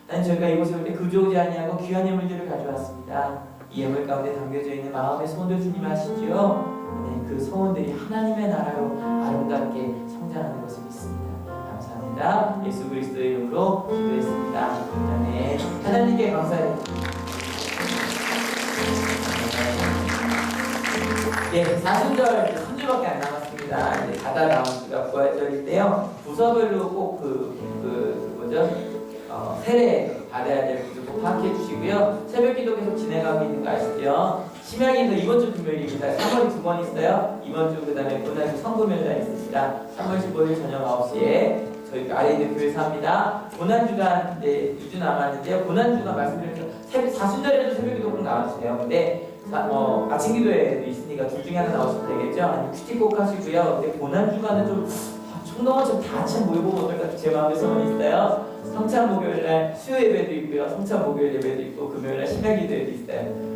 난 저희가 이곳에 올 때 그주오지 아니하고 귀한 예물들을 가져왔습니다. 이 예물 가운데 담겨져 있는 마음의 소원들 주님 아시죠? 네, 그 소원들이 하나님의 나라로 아름답게 성장하는 것을 믿습니다. 감사합니다. 예수 그리스도의 이름으로 기도했습니다. 아멘. 하나님께 감사해요. 예, 40절 3주밖에 안 남았습니다. 이제 가다 다음 주가 부활절인데요. 부서별로 꼭 세례 받아야 될 분들 꼭 파악해 주시고요. 새벽기도 계속 진행하고 있는 거 아시죠? 심야기도 이번 주 금요일입니다. 3월이 2번 있어요. 이번 주 그다음에 고난주 성금요일날 있습니다. 3월 15일 저녁 9시에 저희 아래 있는 교회에서 합니다. 고난주가 이제 2주 남았는데요. 고난주가 말씀드렸죠. 40절에도 새벽기도 꼭 나와주세요. 근데 아침 기도회도 있으니까 둘 중에 하나 나오시면 되겠죠. 아니면 큐티 꼭 하시고요. 근데 고난주간은 좀 총동원 좀 다 같이 모여보면 어떨까 제 마음에 소원이 있어요. 성찬 목요일날 수요 예배도 있고요. 성찬 목요일 예배도 있고 금요일날 심야 기도회도 있어요.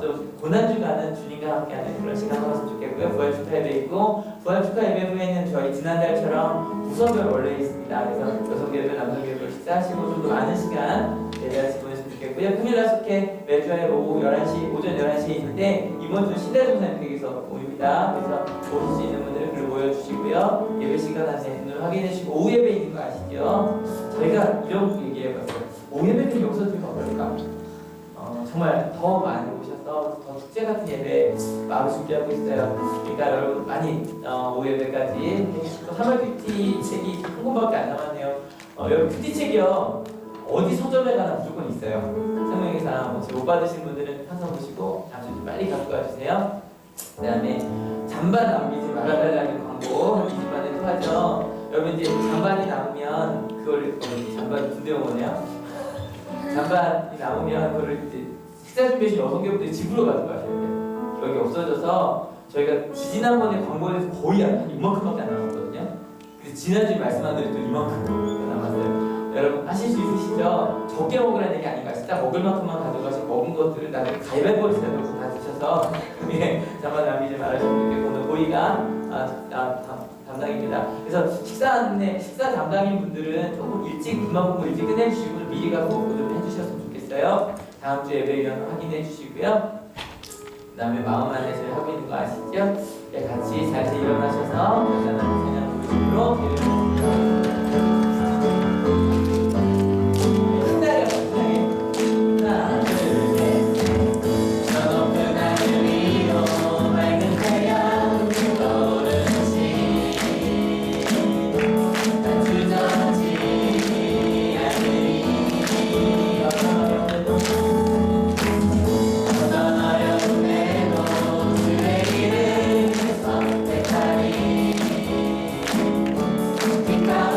좀 고난주간은 주님과 함께하는 그런 시간 한번 좋겠고요. 부활 축하 예배 있고 부활 축하 예배 후에는 저희 지난달처럼 부서별 원래 있습니다. 그래서 여성 예배, 남성 예배 식사하시고 좀 더 많은 시간 예배하시 보내시면 좋겠고요. 금요일날 속해 매주 화요일 오후 11시, 오전 11시에 있는데 이번 주 신대중사님 댁에서 모입니다. 그래서 오실 수 있는 분들은 글 모여주시고요. 예배 시간 안에 눈을 확인해주시고 오후 예배 있는 거 아시죠? 저희가 이런 얘기해봤어요. 오후 예배는 여기서 드리면 어떨까? 정말 더 많이 오셔서 더 축제 같은 예배 마음을 준비하고 있어요. 그러니까 여러분 많이 오후 예배까지 또 3월 큐티 책이 한 권밖에 안 남았네요. 여러분 큐티 책이요. 어디 서점에 가나 무조건 있어요. 성명회사 못 받으신 분들은 사서 보시고 아주 빨리 갖고 와주세요. 그 다음에 잠반 남기지 말아달라는 광고 20만에 또 하죠. 여러분 이제 잠반이 남으면 그걸 잠반 군대용어네요. 잠반이 남으면 그걸 이제 식사 준비하신 여성분들이 집으로 가져가셔야 돼요. 여기 없어져서 저희가 지난번에 광고에서 거의 한 이만큼밖에 안 남았거든요. 그래서 지난주에 말씀한 대로 또 이만큼 남았어요. 여러분 하실 수 있으시죠? 적게 먹으라는 얘기 아닌가? 진짜 먹을 만큼만 가져가시고 먹은 것들을 나중에 가위바위보를 해서 다 드셔서 예, 잠깐 남기지 말아주시면 좋겠고 오늘 고의가 담당입니다. 그래서 식사 담당인 분들은 조금 일찍 그만큼 일찍 끝내주시고 미리 가서 먹고 좀 해주셨으면 좋겠어요. 다음 주 예배 위원 확인해 주시고요. 그 다음에 마음 안에 저희 하고 있는 거 아시죠? 네, 같이 잘 일어나셔서 간단한 찬양 부르심으로 Because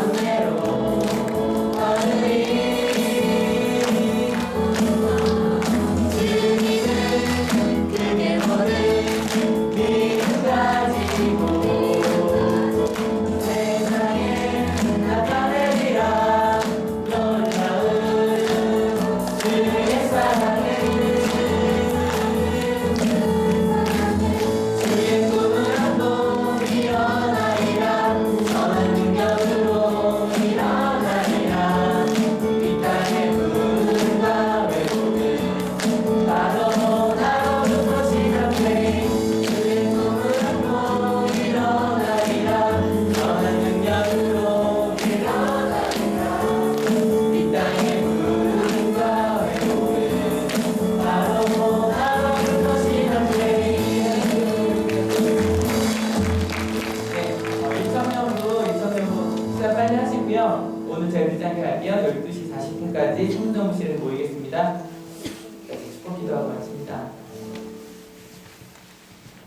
하시고요. 오늘 저희 늦잠 갈게요. 12시 40분까지 청정실에 모이겠습니다. 축복 기도하고 마칩니다.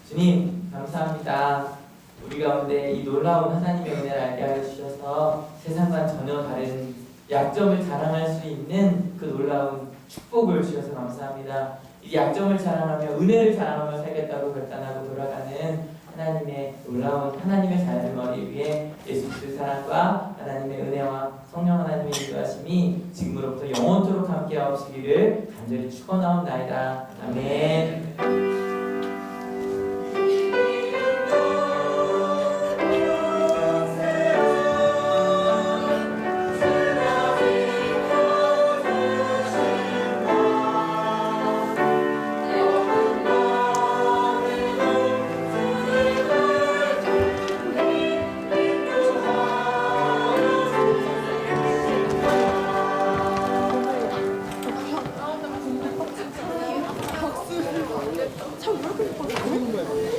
주님 감사합니다. 우리 가운데 이 놀라운 하나님의 은혜를 알게 하여 주셔서 세상과 전혀 다른 약점을 자랑할 수 있는 그 놀라운 축복을 주셔서 감사합니다. 이 약점을 자랑하며 은혜를 자랑하며 살겠다고 결단하고 돌아가는 하나님의 놀라운 하나님의 자녀를 머리 위에 예수 그리스도의 사랑과 하나님의 은혜와 성령 하나님의 인도하심이 지금으로부터 영원토록 함께 하시기를 간절히 축원하옵나이다. 아멘. 참왜 이렇게 예뻐?